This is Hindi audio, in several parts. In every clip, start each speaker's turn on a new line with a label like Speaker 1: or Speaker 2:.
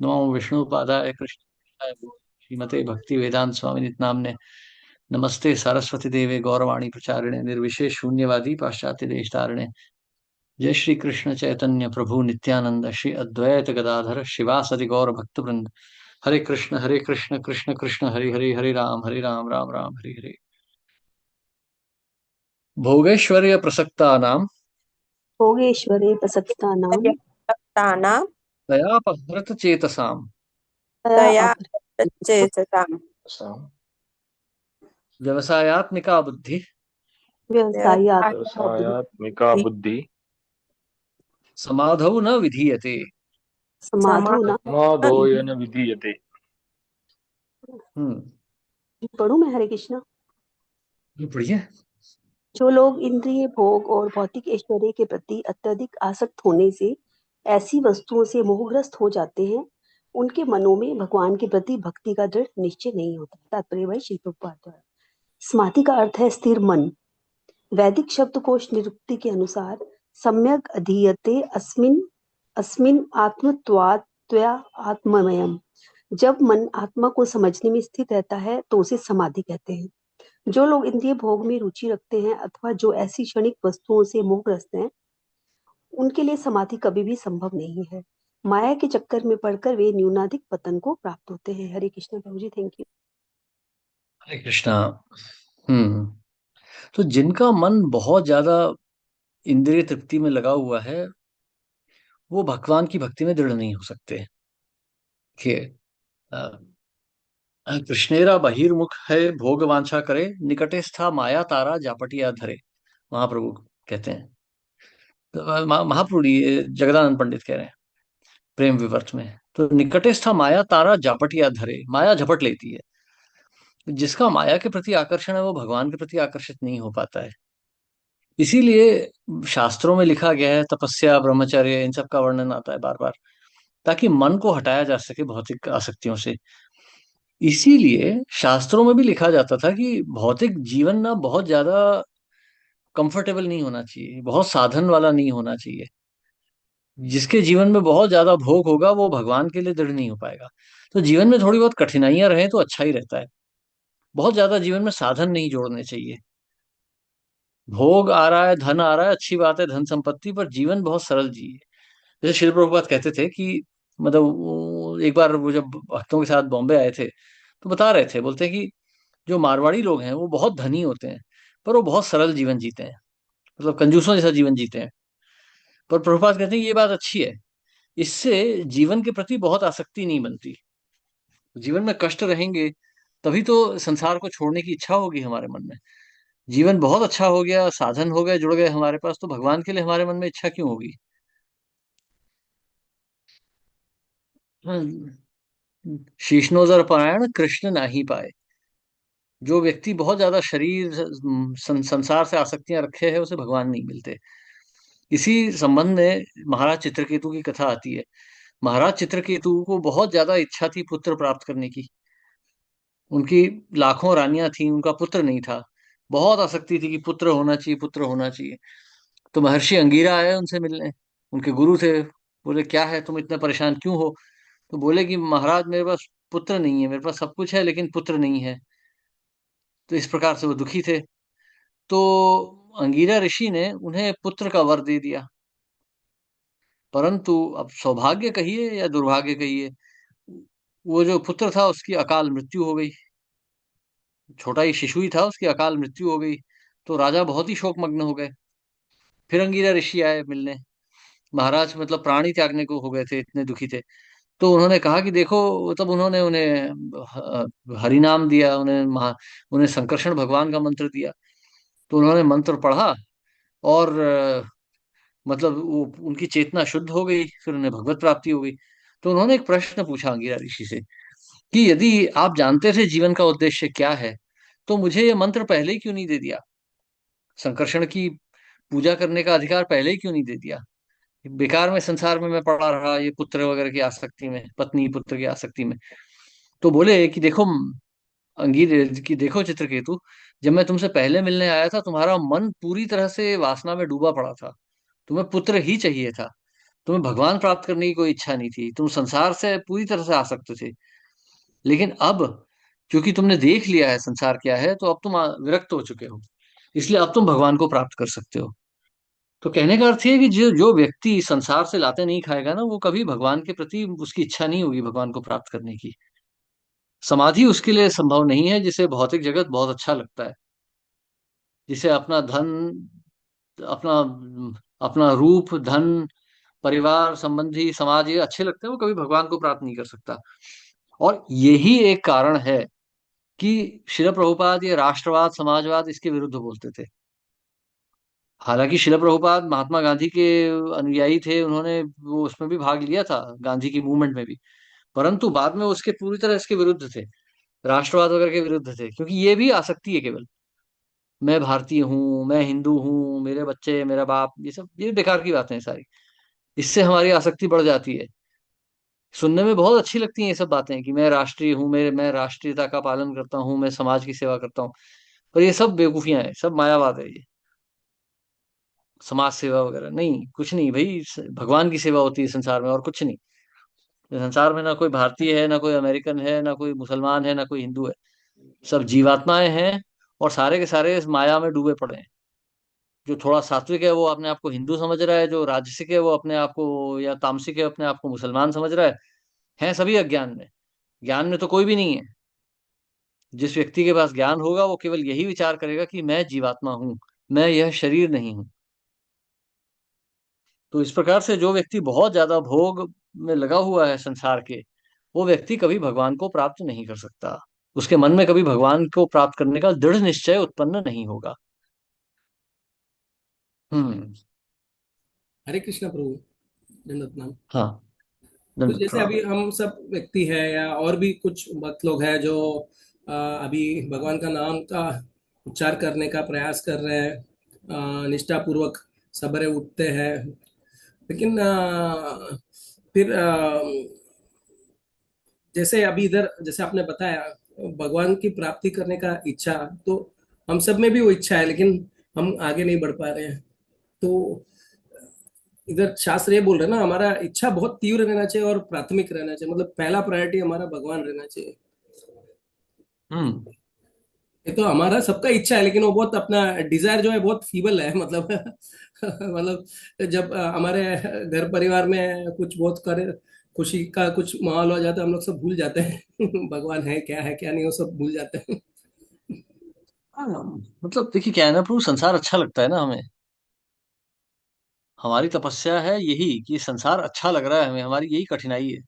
Speaker 1: नमो विष्णुपादाय कृष्णाय श्रीमते भक्ति वेदांत स्वामी नामने नमस्ते सरस्वती देवे गौरवाणी प्रचारिणे निर्विशेष शून्यवादी पाश्चात्य देशतारिणे जय श्री कृष्ण चैतन्य प्रभु नित्यानंद श्री अद्वैत गदाधर शिवासदि गौर भक्त वृंद हरे कृष्ण कृष्ण कृष्ण हरे हरे हरे राम राम राम हरे हरे भोगैश्वर्य प्रसक्तानां
Speaker 2: भोगेश्वरे प्रसक्तानां
Speaker 3: तानां
Speaker 1: दयापहृत चेतसाम्
Speaker 2: तया
Speaker 3: तया
Speaker 2: अपहृतानां
Speaker 3: चेतसाम्
Speaker 1: व्यवसायात्मिका बुद्धि
Speaker 2: व्यवसायात्मिका बुद्धि
Speaker 4: व्यवसायात्मिका बुद्धि
Speaker 1: समाधौ न विधीयते।
Speaker 2: समाधो न।
Speaker 4: समादोयन विधीयते।
Speaker 1: हम्म।
Speaker 2: पढ़ूं मैं? हरे कृष्णा।
Speaker 1: ये बढ़िया।
Speaker 2: जो लोग इंद्रिय भोग और भौतिक ऐश्वर्य के प्रति अत्यधिक आसक्त होने से ऐसी वस्तुओं से मोहग्रस्त हो जाते हैं, उनके मनों में भगवान के प्रति भक्ति का दृढ़ निश्चय नहीं होता। तात्पर्य भाई श्री प्रभुपाद द्वारा। समाधि का अर्थ है स्थिर मन। वैदिक शब्दकोश निरुक्ति के अनुसार सम्यक अधीयते अस्मिन् अस्मिन् आत्मत्वात् त्वया आत्ममयम्। जब मन आत्मा को समझने में स्थित रहता है तो उसे समाधि कहते हैं। जो लोग इंद्रिय भोग में रुचि रखते हैं अथवा जो ऐसी क्षणिक वस्तुओं से मोहग्रस्त हैं, उनके लिए समाधि कभी भी संभव नहीं है। माया के चक्कर में पड़कर वे न्यूनाधिक पतन को प्राप्त होते हैं। हरे कृष्ण प्रभु जी, थैंक यू।
Speaker 1: हरे कृष्णा। हम्म। तो जिनका मन बहुत ज्यादा इंद्रिय तृप्ति में लगा हुआ है, वो भगवान की भक्ति में दृढ़ नहीं हो सकते। कि कृष्णेरा बहिर्मुख है भोग वांछा करे, निकटे स्था माया तारा जापटिया धरे। महाप्रभु कहते हैं। तो महाप्रभु ये जगदानंद पंडित कह रहे हैं प्रेम विवर्त में। तो निकटे स्था माया तारा जापटिया धरे, माया झपट लेती है। जिसका माया के प्रति आकर्षण है वो भगवान के प्रति आकर्षित नहीं हो पाता है। इसीलिए शास्त्रों में लिखा गया है तपस्या ब्रह्मचर्य इन सब का वर्णन आता है बार बार, ताकि मन को हटाया जा सके भौतिक आसक्तियों से। इसीलिए शास्त्रों में भी लिखा जाता था कि भौतिक जीवन ना बहुत ज्यादा कंफर्टेबल नहीं होना चाहिए, बहुत साधन वाला नहीं होना चाहिए। जिसके जीवन में बहुत ज्यादा भोग होगा वो भगवान के लिए दृढ़ नहीं हो पाएगा। तो जीवन में थोड़ी बहुत कठिनाइयां रहे तो अच्छा ही रहता है। बहुत ज्यादा जीवन में साधन नहीं जोड़ने चाहिए। भोग आ रहा है, धन आ रहा है, अच्छी बात है, धन संपत्ति, पर जीवन बहुत सरल जिए। जैसे श्रील प्रभुपाद कहते थे कि मतलब एक बार वो जब भक्तों के साथ बॉम्बे आए थे तो बता रहे थे, बोलते हैं कि जो मारवाड़ी लोग हैं वो बहुत धनी होते हैं पर वो बहुत सरल जीवन जीते हैं, मतलब कंजूसों जैसा जीवन जीते हैं। पर प्रभुपाद कहते हैं ये बात अच्छी है, इससे जीवन के प्रति बहुत आसक्ति नहीं बनती। जीवन में कष्ट रहेंगे तभी तो संसार को छोड़ने की इच्छा होगी हमारे मन में। जीवन बहुत अच्छा हो गया, साधन हो गए, जुड़ गए हमारे पास, तो भगवान के लिए हमारे मन में इच्छा क्यों होगी। शीशनोजर पारायण कृष्ण ना ही पाए। जो व्यक्ति बहुत ज्यादा शरीर संसार से आसक्तियां रखे है उसे भगवान नहीं मिलते। इसी संबंध में महाराज चित्रकेतु की कथा आती है। महाराज चित्रकेतु को बहुत ज्यादा इच्छा थी पुत्र प्राप्त करने की। उनकी लाखों रानियां थी, उनका पुत्र नहीं था। बहुत आसक्ति थी कि पुत्र होना चाहिए, पुत्र होना चाहिए। तो महर्षि अंगीरा आए उनसे मिलने, उनके गुरु थे। बोले क्या है, तुम इतने परेशान क्यों हो। तो बोले कि महाराज मेरे पास पुत्र नहीं है, मेरे पास सब कुछ है लेकिन पुत्र नहीं है। तो इस प्रकार से वो दुखी थे। तो अंगीरा ऋषि ने उन्हें पुत्र का वर दे दिया। परंतु अब सौभाग्य कहिए या दुर्भाग्य कहिए, वो जो पुत्र था उसकी अकाल मृत्यु हो गई। छोटा ही शिशु ही था, उसकी अकाल मृत्यु हो गई। तो राजा बहुत ही शोकमग्न हो गए। फिर अंगीरा ऋषि आए मिलने। महाराज मतलब प्राण ही त्यागने को हो गए थे, इतने दुखी थे। तो उन्होंने कहा कि देखो, तब उन्होंने उन्हें हरि नाम दिया, उन्हें संकर्षण भगवान का मंत्र दिया। तो उन्होंने मंत्र पढ़ा और मतलब वो उनकी चेतना शुद्ध हो गई, फिर उन्हें भगवत प्राप्ति हो गई। तो उन्होंने एक प्रश्न पूछा अंगिरा ऋषि से कि यदि आप जानते थे जीवन का उद्देश्य क्या है तो मुझे ये मंत्र पहले ही क्यों नहीं दे दिया। संकर्षण की पूजा करने का अधिकार पहले ही क्यों नहीं दे दिया। बेकार में संसार में मैं पड़ा रहा ये पुत्र वगैरह की आसक्ति में, पत्नी पुत्र की आसक्ति में। तो बोले कि देखो अंगीर की देखो चित्रकेतु, जब मैं तुमसे पहले मिलने आया था तुम्हारा मन पूरी तरह से वासना में डूबा पड़ा था, तुम्हें पुत्र ही चाहिए था। तुम्हें भगवान प्राप्त करने की कोई इच्छा नहीं थी, तुम संसार से पूरी तरह से आसक्त थे। लेकिन अब क्योंकि तुमने देख लिया है संसार क्या है, तो अब तुम विरक्त हो चुके हो, इसलिए अब तुम भगवान को प्राप्त कर सकते हो। तो कहने का अर्थ ये है कि जो जो व्यक्ति संसार से लाते नहीं खाएगा ना, वो कभी भगवान के प्रति उसकी इच्छा नहीं होगी भगवान को प्राप्त करने की। समाधि उसके लिए संभव नहीं है जिसे भौतिक जगत बहुत अच्छा लगता है, जिसे अपना धन, अपना अपना रूप, धन, परिवार, संबंधी, समाज ये अच्छे लगते हैं, वो कभी भगवान को प्राप्त नहीं कर सकता। और यही एक कारण है कि शिल प्रभुपाद ये राष्ट्रवाद समाजवाद इसके विरुद्ध बोलते थे। हालांकि शिल प्रभुपाद महात्मा गांधी के अनुयायी थे, उन्होंने वो उसमें भी भाग लिया था, गांधी की मूवमेंट में भी। परंतु बाद में उसके पूरी तरह इसके विरुद्ध थे, राष्ट्रवाद वगैरह के विरुद्ध थे, क्योंकि ये भी आसक्ति है केवल। मैं भारतीय हूँ, मैं हिंदू हूँ, मेरे बच्चे, मेरा बाप, ये सब ये बेकार की बातें हैं सारी। इससे हमारी आसक्ति बढ़ जाती है। सुनने में बहुत अच्छी लगती हैं ये सब बातें कि मैं राष्ट्रीय हूँ, मेरे मैं राष्ट्रीयता का पालन करता हूँ, मैं समाज की सेवा करता हूँ। पर ये सब बेवकूफियां हैं, सब मायावाद है ये। समाज सेवा वगैरह नहीं, कुछ नहीं भाई, भगवान की सेवा होती है संसार में और कुछ नहीं। संसार में ना कोई भारतीय है, ना कोई अमेरिकन है, ना कोई मुसलमान है, ना कोई हिंदू है। सब जीवात्माएं हैं, और सारे के सारे इस माया में डूबे पड़े हैं। जो थोड़ा सात्विक है वो अपने आप को हिंदू समझ रहा है, जो राजसिक है वो अपने आप को, या तामसिक है अपने आप को मुसलमान समझ रहा है सभी अज्ञान में। ज्ञान में तो कोई भी नहीं है। जिस व्यक्ति के पास ज्ञान होगा वो केवल यही विचार करेगा कि मैं जीवात्मा हूं, मैं यह शरीर नहीं हूं। तो इस प्रकार से जो व्यक्ति बहुत ज्यादा भोग में लगा हुआ है संसार के, वो व्यक्ति कभी भगवान को प्राप्त नहीं कर सकता। उसके मन में कभी भगवान को प्राप्त करने का दृढ़ निश्चय उत्पन्न नहीं होगा। हम्म।
Speaker 3: हरे कृष्णा प्रभु। दंडवत नाम।
Speaker 1: हाँ।
Speaker 3: तो
Speaker 1: दंड
Speaker 3: जैसे
Speaker 1: प्रणाम।
Speaker 3: अभी हम सब व्यक्ति है या और भी कुछ भक्त लोग हैं जो अभी भगवान का नाम का उच्चार करने का प्रयास कर रहे हैं, निष्ठा पूर्वक सबरे उठते हैं, लेकिन फिर जैसे अभी इधर जैसे आपने बताया भगवान की प्राप्ति करने का इच्छा, तो हम सब में भी वो इच्छा है, लेकिन हम आगे नहीं बढ़ पा रहे हैं। तो इधर शास्त्र ये बोल रहे हैं ना, हमारा इच्छा बहुत तीव्र रहना चाहिए और प्राथमिक रहना चाहिए, मतलब पहला प्रायोरिटी हमारा भगवान रहना चाहिए।
Speaker 1: हम्म।
Speaker 3: ये तो हमारा सबका इच्छा है, लेकिन वो बहुत अपना डिजायर जो है बहुत फीबल है, मतलब मतलब जब हमारे घर परिवार में कुछ बहुत करे, खुशी का कुछ माहौल हो जाता है, हम लोग सब भूल जाते हैं भगवान है क्या नहीं, वो सब भूल जाते हैं।
Speaker 1: हाँ, मतलब देखिए क्या है ना प्रभु, संसार अच्छा लगता है ना हमें। हमारी तपस्या है यही कि संसार अच्छा लग रहा है हमें, हमारी यही कठिनाई है।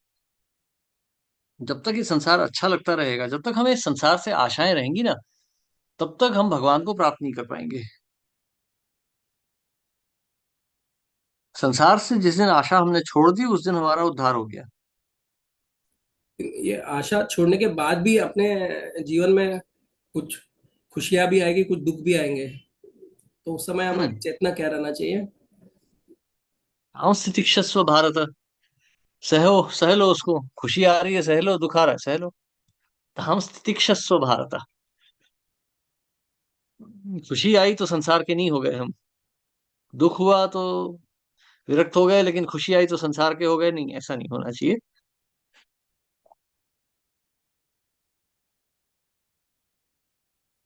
Speaker 1: जब तक ये संसार अच्छा लगता रहेगा, जब तक हमें इस संसार से आशाएं रहेंगी ना, तब तक हम भगवान को प्राप्त नहीं कर पाएंगे। संसार से जिस दिन आशा हमने छोड़ दी, उस दिन हमारा उद्धार हो गया।
Speaker 3: ये आशा छोड़ने के बाद भी अपने जीवन में कुछ खुशियां भी आएगी, कुछ दुख भी आएंगे, तो उस समय हमारी
Speaker 1: हम्म।
Speaker 3: चेतना क्या रहना चाहिए?
Speaker 1: हम स्थितिक्षस्व भारत, सहो सह लो उसको, खुशी आ रही है सह लो, दुख आ रहा है सह लो। तो हम स्थितिक्षस्व भारत। खुशी आई तो संसार के नहीं हो गए हम, दुख हुआ तो विरक्त हो गए, लेकिन खुशी आई तो संसार के हो गए नहीं, ऐसा नहीं होना चाहिए।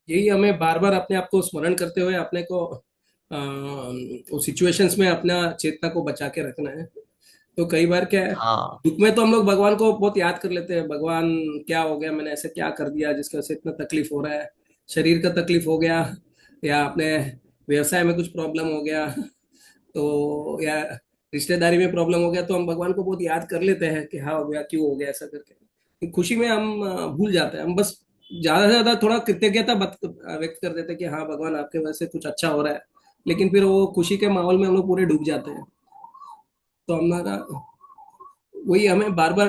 Speaker 3: यही हमें बार बार अपने आप को स्मरण करते हुए अपने को उस सिचुएशंस में अपना चेतना को बचा के रखना है। तो कई बार क्या है,
Speaker 1: हाँ।
Speaker 3: दुख में तो हम लोग भगवान को बहुत याद कर लेते हैं, भगवान क्या हो गया, मैंने ऐसे क्या कर दिया जिसकी वजह से इतना तकलीफ हो रहा है, शरीर का तकलीफ हो गया या अपने व्यवसाय में कुछ प्रॉब्लम हो गया, तो या रिश्तेदारी में प्रॉब्लम हो गया, तो हम भगवान को बहुत याद कर लेते हैं कि हाँ हो गया, क्यों हो गया ऐसा करके। खुशी में हम भूल जाते हैं, हम बस ज्यादा से ज्यादा थोड़ा कृतज्ञता व्यक्त कर देते हैं कि हाँ भगवान आपके वजह से कुछ अच्छा हो रहा है, लेकिन फिर वो खुशी के माहौल में हम लोग पूरे डूब जाते हैं। तो हमारा वही हमें बार बार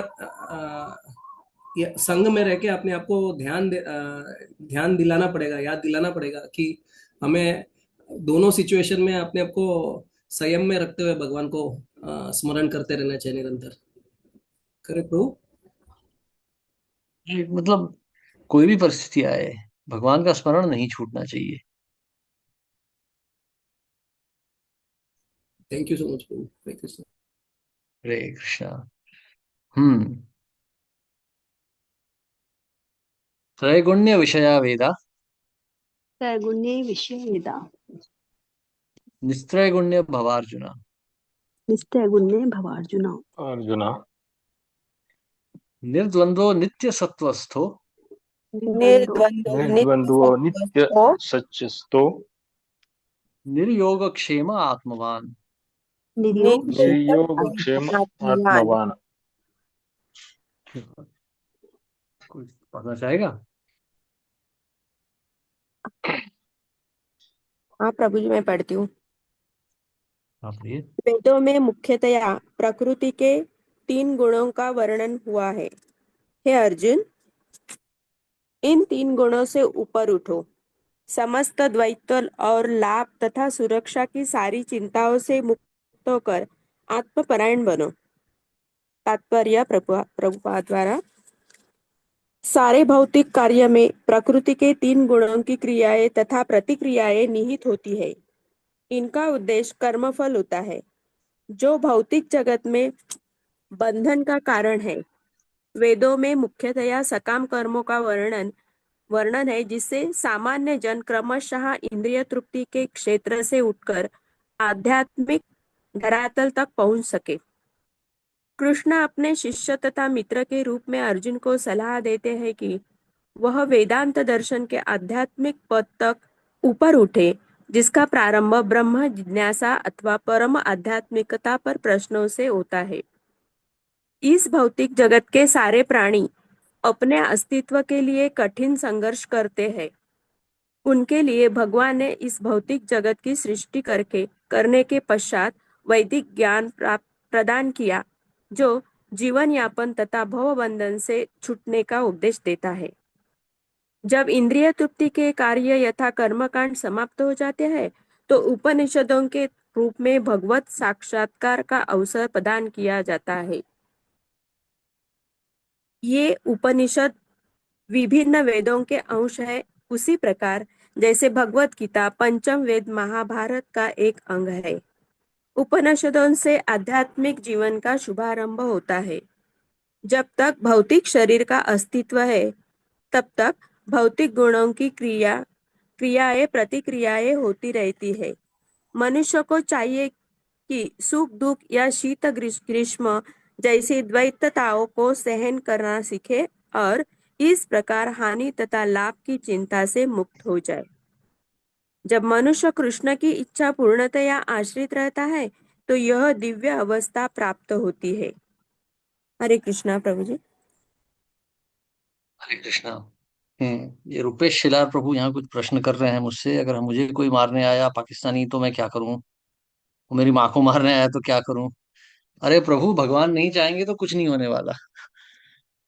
Speaker 3: ये संग में रह के अपने आप को ध्यान दिलाना पड़ेगा, याद दिलाना पड़ेगा कि हमें दोनों सिचुएशन में अपने आप को संयम में रखते हुए भगवान को स्मरण करते रहना चाहिए निरंतर। Correct bro.
Speaker 1: मतलब कोई भी परिस्थिति आए, भगवान का स्मरण नहीं छूटना चाहिए।
Speaker 3: Thank you so much bro.
Speaker 1: Hare Krishna. हम्म। त्रैगुण्य विषया वेदा
Speaker 2: त्रैगुण्ये विषयेदा
Speaker 1: निस्त्रैगुण्य भवार्जुन।
Speaker 2: निस्त्रैगुण्ये भवार्जुन।
Speaker 4: अर्जुन।
Speaker 1: निर्द्वंद्वो नित्य सत्वस्थो
Speaker 2: निर्द्वंद्व
Speaker 5: निर्द्वंद्व नित्य
Speaker 4: निर्द्वंद्वो नित्य
Speaker 5: सत्वस्थो
Speaker 4: सच्चस्तो
Speaker 1: निर्योगक्षेम आत्मवान।
Speaker 2: निर्योग क्षेम
Speaker 4: निर्योगक्षेम
Speaker 5: आत्मवान।
Speaker 4: आत्मवान।
Speaker 1: कोई पढ़ना चाहेगा?
Speaker 5: हाँ प्रभु जी, मैं पढ़ती हूँ।
Speaker 1: आप पढ़िए।
Speaker 5: वेदों में मुख्यतया प्रकृति के 3 गुणों का वर्णन हुआ है। हे अर्जुन, इन 3 गुणों से ऊपर उठो। समस्त द्वैत और लाभ तथा सुरक्षा की सारी चिंताओं से मुक्त होकर आत्मपरायण बनो। तात्पर्य प्रभुपाद द्वारा। सारे भौतिक कार्य में प्रकृति के 3 गुणों की क्रियाएं तथा प्रतिक्रियाएं निहित होती है। इनका उद्देश्य कर्मफल होता है, जो भौतिक जगत में बंधन का कारण है। वेदों में मुख्यतया सकाम कर्मों का वर्णन वर्णन है, जिससे सामान्य जन क्रमशः इंद्रिय तृप्ति के क्षेत्र से उठकर आध्यात्मिक धरातल तक पहुंच सके। कृष्ण अपने शिष्य तथा मित्र के रूप में अर्जुन को सलाह देते हैं कि वह वेदांत दर्शन के आध्यात्मिक पद तक ऊपर उठे, जिसका प्रारंभ ब्रह्म जिज्ञासा अथवा परम आध्यात्मिकता पर प्रश्नों से होता है। इस भौतिक जगत के सारे प्राणी अपने अस्तित्व के लिए कठिन संघर्ष करते हैं। उनके लिए भगवान ने इस भौतिक जगत की सृष्टि करने के पश्चात वैदिक ज्ञान प्राप्त प्रदान किया, जो जीवन यापन तथा भव बंधन से छूटने का उपदेश देता है। जब इंद्रिय तृप्ति के कार्य यथा कर्मकांड समाप्त हो जाते हैं, तो उपनिषदों के रूप में भगवत साक्षात्कार का अवसर प्रदान किया जाता है। ये उपनिषद विभिन्न वेदों के अंश है, उसी प्रकार जैसे भगवत गीता पंचम वेद महाभारत का एक अंग है। उपनिषदों से आध्यात्मिक जीवन का शुभारंभ होता है। जब तक भौतिक शरीर का अस्तित्व है, तब तक भौतिक गुणों की क्रियाएं प्रतिक्रियाएं होती रहती है। मनुष्य को चाहिए कि सुख दुख या शीत ग्रीष्म जैसी द्वैतताओं को सहन करना सीखे और इस प्रकार हानि तथा लाभ की चिंता से मुक्त हो जाए। जब मनुष्य कृष्ण की इच्छा पूर्णतया आश्रित रहता है, तो यह दिव्य अवस्था प्राप्त होती है। हरे कृष्णा प्रभु जी।
Speaker 1: हरे कृष्णा। ये रुपेश शिलार प्रभु यहाँ कुछ प्रश्न कर रहे हैं मुझसे, अगर मुझे कोई मारने आया पाकिस्तानी तो मैं क्या करूं? वो मेरी माँ को मारने आया तो क्या करूं? अरे प्रभु, भगवान नहीं चाहेंगे तो कुछ नहीं होने वाला।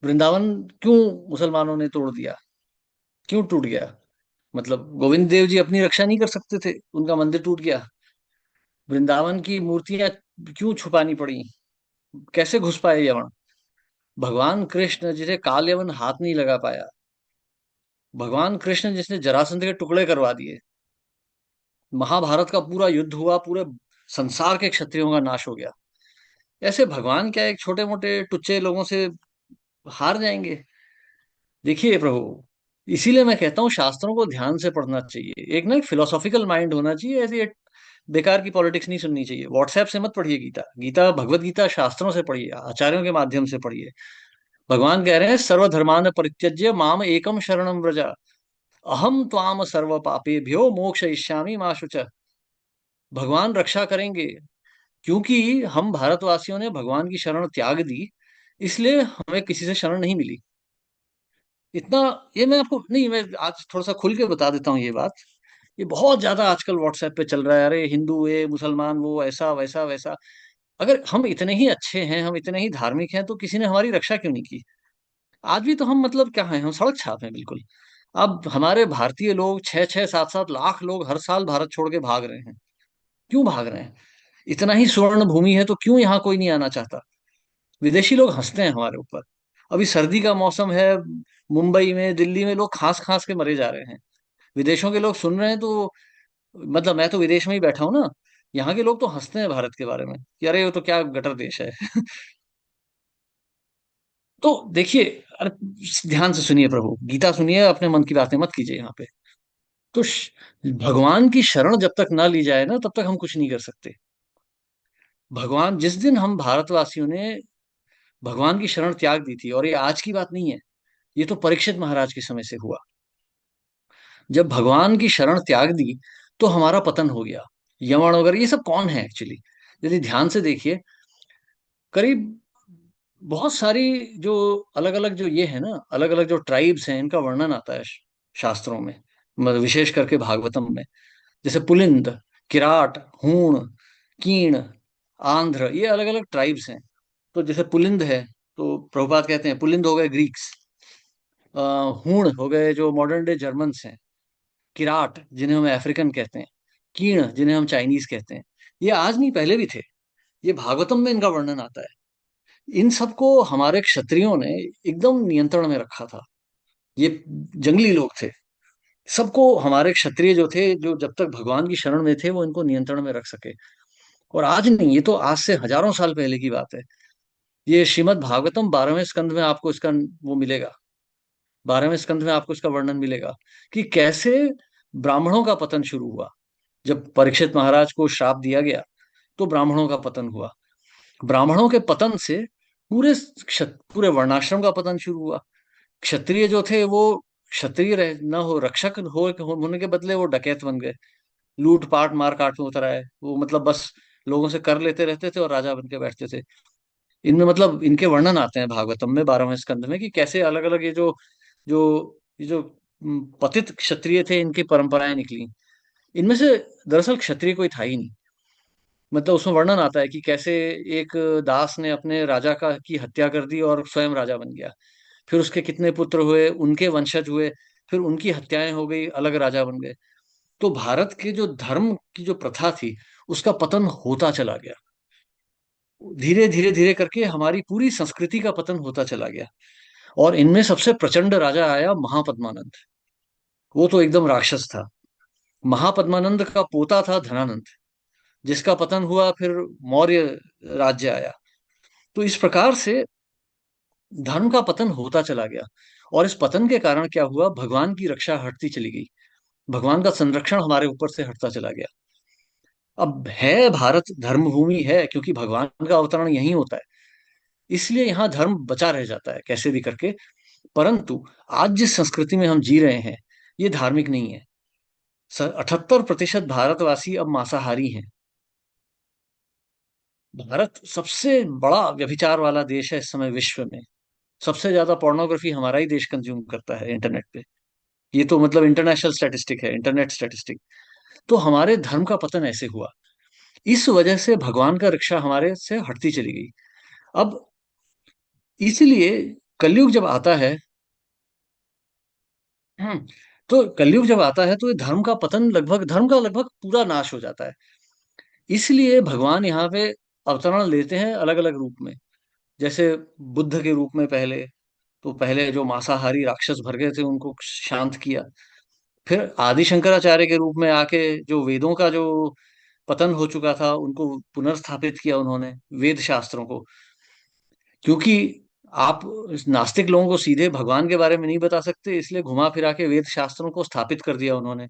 Speaker 1: वृंदावन क्यों मुसलमानों ने तोड़ दिया? क्यों टूट गया? मतलब गोविंद देव जी अपनी रक्षा नहीं कर सकते थे, उनका मंदिर टूट गया। वृंदावन की मूर्तियां क्यों छुपानी पड़ी? कैसे घुस पाए यवन? भगवान कृष्ण जिसे काल यवन हाथ नहीं लगा पाया, भगवान कृष्ण जिसने जरासंध के टुकड़े करवा दिए, महाभारत का पूरा युद्ध हुआ, पूरे संसार के क्षत्रियों का नाश हो गया, ऐसे भगवान क्या एक छोटे मोटे टुच्चे लोगों से हार जाएंगे? देखिए प्रभु, इसीलिए मैं कहता हूँ शास्त्रों को ध्यान से पढ़ना चाहिए। एक ना एक फिलोसॉफिकल माइंड होना चाहिए, ऐसी एक बेकार की पॉलिटिक्स नहीं सुननी चाहिए। व्हाट्सएप से मत पढ़िए गीता। गीता भगवत गीता शास्त्रों से पढ़िए, आचार्यों के माध्यम से पढ़िए। भगवान कह रहे हैं सर्वधर्मान परित्यज्य माम एकम शरणम व्रज, अहम त्वाम सर्व पापेभ्यो मोक्षयिष्यामि मा शुच। भगवान रक्षा करेंगे, क्योंकि हम भारतवासियों ने भगवान की शरण त्याग दी, इसलिए हमें किसी से शरण नहीं मिली। इतना, ये मैं आपको नहीं, मैं आज थोड़ा सा खुल के बता देता हूँ ये बात। ये बहुत ज्यादा आजकल व्हाट्सएप पे चल रहा है, अरे हिंदू ये मुसलमान वो, ऐसा वैसा वैसा। अगर हम इतने ही अच्छे हैं, हम इतने ही धार्मिक हैं, तो किसी ने हमारी रक्षा क्यों नहीं की? आज भी तो हम मतलब क्या हैं, हम सड़क छाप हैं बिल्कुल। अब हमारे भारतीय लोग 6-6 7-7 लाख लोग हर साल भारत छोड़ के भाग रहे हैं। क्यों भाग रहे हैं? इतना ही स्वर्ण भूमि है तो क्यों यहाँ कोई नहीं आना चाहता? विदेशी लोग हंसते हैं हमारे ऊपर। अभी सर्दी का मौसम है, मुंबई में दिल्ली में लोग खांस खांस के मरे जा रहे हैं। विदेशों के लोग सुन रहे हैं तो मतलब मैं तो विदेश में ही बैठा हूं ना, यहाँ के लोग तो हंसते हैं भारत के बारे में कि अरे वो तो क्या गटर देश है। तो देखिए, अरे ध्यान से सुनिए, प्रभु गीता सुनिए, अपने मन की बातें मत कीजिए यहाँ पे। तो भगवान की शरण जब तक ना ली जाए ना, तब तक हम कुछ नहीं कर सकते। भगवान, जिस दिन हम भारतवासियों ने भगवान की शरण त्याग दी थी, और ये आज की बात नहीं है, ये तो परीक्षित महाराज के समय से हुआ। जब भगवान की शरण त्याग दी तो हमारा पतन हो गया। यमन वगैरह ये सब कौन है एक्चुअली? यदि ध्यान से देखिए, करीब बहुत सारी जो अलग अलग जो ये है ना, अलग अलग जो ट्राइब्स हैं, इनका वर्णन आता है शास्त्रों में, मतलब विशेष करके भागवतम में। जैसे पुलिंद, किराट, हूण, कीण, आंध्र, ये अलग अलग ट्राइब्स हैं। तो जैसे पुलिंद है, तो प्रभुपाद कहते हैं पुलिंद हो गए ग्रीक्स, हूण हो गए जो मॉडर्न डे जर्मन्स हैं, किराट जिन्हें हम अफ्रीकन कहते हैं, कीण जिन्हें हम चाइनीज कहते हैं। ये आज नहीं, पहले भी थे। ये भागवतम में इनका वर्णन आता है। इन सबको हमारे क्षत्रियों ने एकदम नियंत्रण में रखा था। ये जंगली लोग थे। सबको हमारे क्षत्रिय जो थे, जो जब तक भगवान की शरण में थे, वो इनको नियंत्रण में रख सके। और आज नहीं, ये तो आज से हजारों साल पहले की बात है। ये श्रीमद् भागवतम 12वें स्कंद में आपको इसका वो मिलेगा। 12वें स्कंद में आपको इसका वर्णन मिलेगा कि कैसे ब्राह्मणों का पतन शुरू हुआ। जब परीक्षित महाराज को श्राप दिया गया, तो ब्राह्मणों का पतन हुआ। ब्राह्मणों के पतन से पूरे वर्णाश्रम का पतन शुरू हुआ। क्षत्रिय जो थे वो क्षत्रिय रह न हो, रक्षक होने के बदले वो डकैत बन गए। लूट पाट मार काट में उतर आए वो, मतलब बस लोगों से कर लेते रहते थे और राजा बन के बैठते थे। इनमें मतलब इनके वर्णन आते हैं भागवतम में 12वें स्कंद में, कि कैसे अलग अलग ये जो पतित क्षत्रिय थे, इनकी परंपराएं निकली। इनमें से दरअसल क्षत्रिय कोई था ही नहीं। मतलब उसमें वर्णन आता है कि कैसे एक दास ने अपने राजा का की हत्या कर दी और स्वयं राजा बन गया। फिर उसके कितने पुत्र हुए, उनके वंशज हुए, फिर उनकी हत्याएं हो गई, अलग राजा बन गए। तो भारत के जो धर्म की जो प्रथा थी, उसका पतन होता चला गया। धीरे धीरे धीरे करके हमारी पूरी संस्कृति का पतन होता चला गया। और इनमें सबसे प्रचंड राजा आया महापद्मानंद। वो तो एकदम राक्षस था। महापद्मानंद का पोता था धनानंद, जिसका पतन हुआ, फिर मौर्य राज्य आया। तो इस प्रकार से धर्म का पतन होता चला गया। और इस पतन के कारण क्या हुआ, भगवान की रक्षा हटती चली गई। भगवान का संरक्षण हमारे ऊपर से हटता चला गया। अब है भारत धर्मभूमि है, क्योंकि भगवान का अवतरण यहीं होता है, इसलिए यहाँ धर्म बचा रह जाता है कैसे भी करके। परंतु आज जिस संस्कृति में हम जी रहे हैं, ये धार्मिक नहीं है। 78% भारतवासी अब मांसाहारी हैं। भारत सबसे बड़ा व्यभिचार वाला देश है इस समय विश्व में। सबसे ज्यादा पोर्नोग्राफी हमारा ही देश कंज्यूम करता है इंटरनेट पे। ये तो मतलब इंटरनेशनल स्टैटिस्टिक है, इंटरनेट स्टैटिस्टिक। तो हमारे धर्म का पतन ऐसे हुआ। इस वजह से भगवान का रक्षा हमारे से हटती चली गई। अब इसीलिए कलयुग जब आता है, हम्म, तो कलयुग जब आता है तो ये धर्म का लगभग पूरा नाश हो जाता है। इसलिए भगवान यहाँ पे अवतरण लेते हैं अलग अलग रूप में। जैसे बुद्ध के रूप में पहले, तो पहले जो मांसाहारी राक्षस भर गए थे उनको शांत किया। फिर आदि शंकराचार्य के रूप में आके जो वेदों का जो पतन हो चुका था, उनको पुनर्स्थापित किया उन्होंने, वेद शास्त्रों को। क्योंकि आप नास्तिक लोगों को सीधे भगवान के बारे में नहीं बता सकते, इसलिए घुमा फिरा के वेद शास्त्रों को स्थापित कर दिया उन्होंने,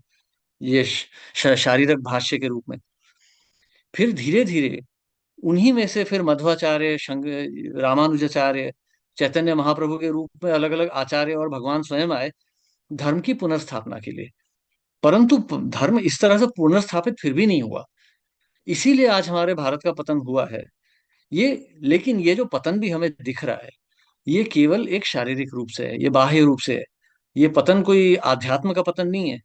Speaker 1: ये शारीरक भाष्य के रूप में। फिर धीरे धीरे उन्हीं में से फिर मध्वाचार्य, रामानुजाचार्य, चैतन्य महाप्रभु के रूप में अलग अलग आचार्य और भगवान स्वयं आए धर्म की पुनर्स्थापना के लिए। परंतु धर्म इस तरह से पुनर्स्थापित फिर भी नहीं हुआ। इसीलिए आज हमारे भारत का पतन हुआ है। ये लेकिन ये जो पतन भी हमें दिख रहा है, ये केवल एक शारीरिक रूप से है, ये बाह्य रूप से है। ये पतन कोई आध्यात्म का पतन नहीं है,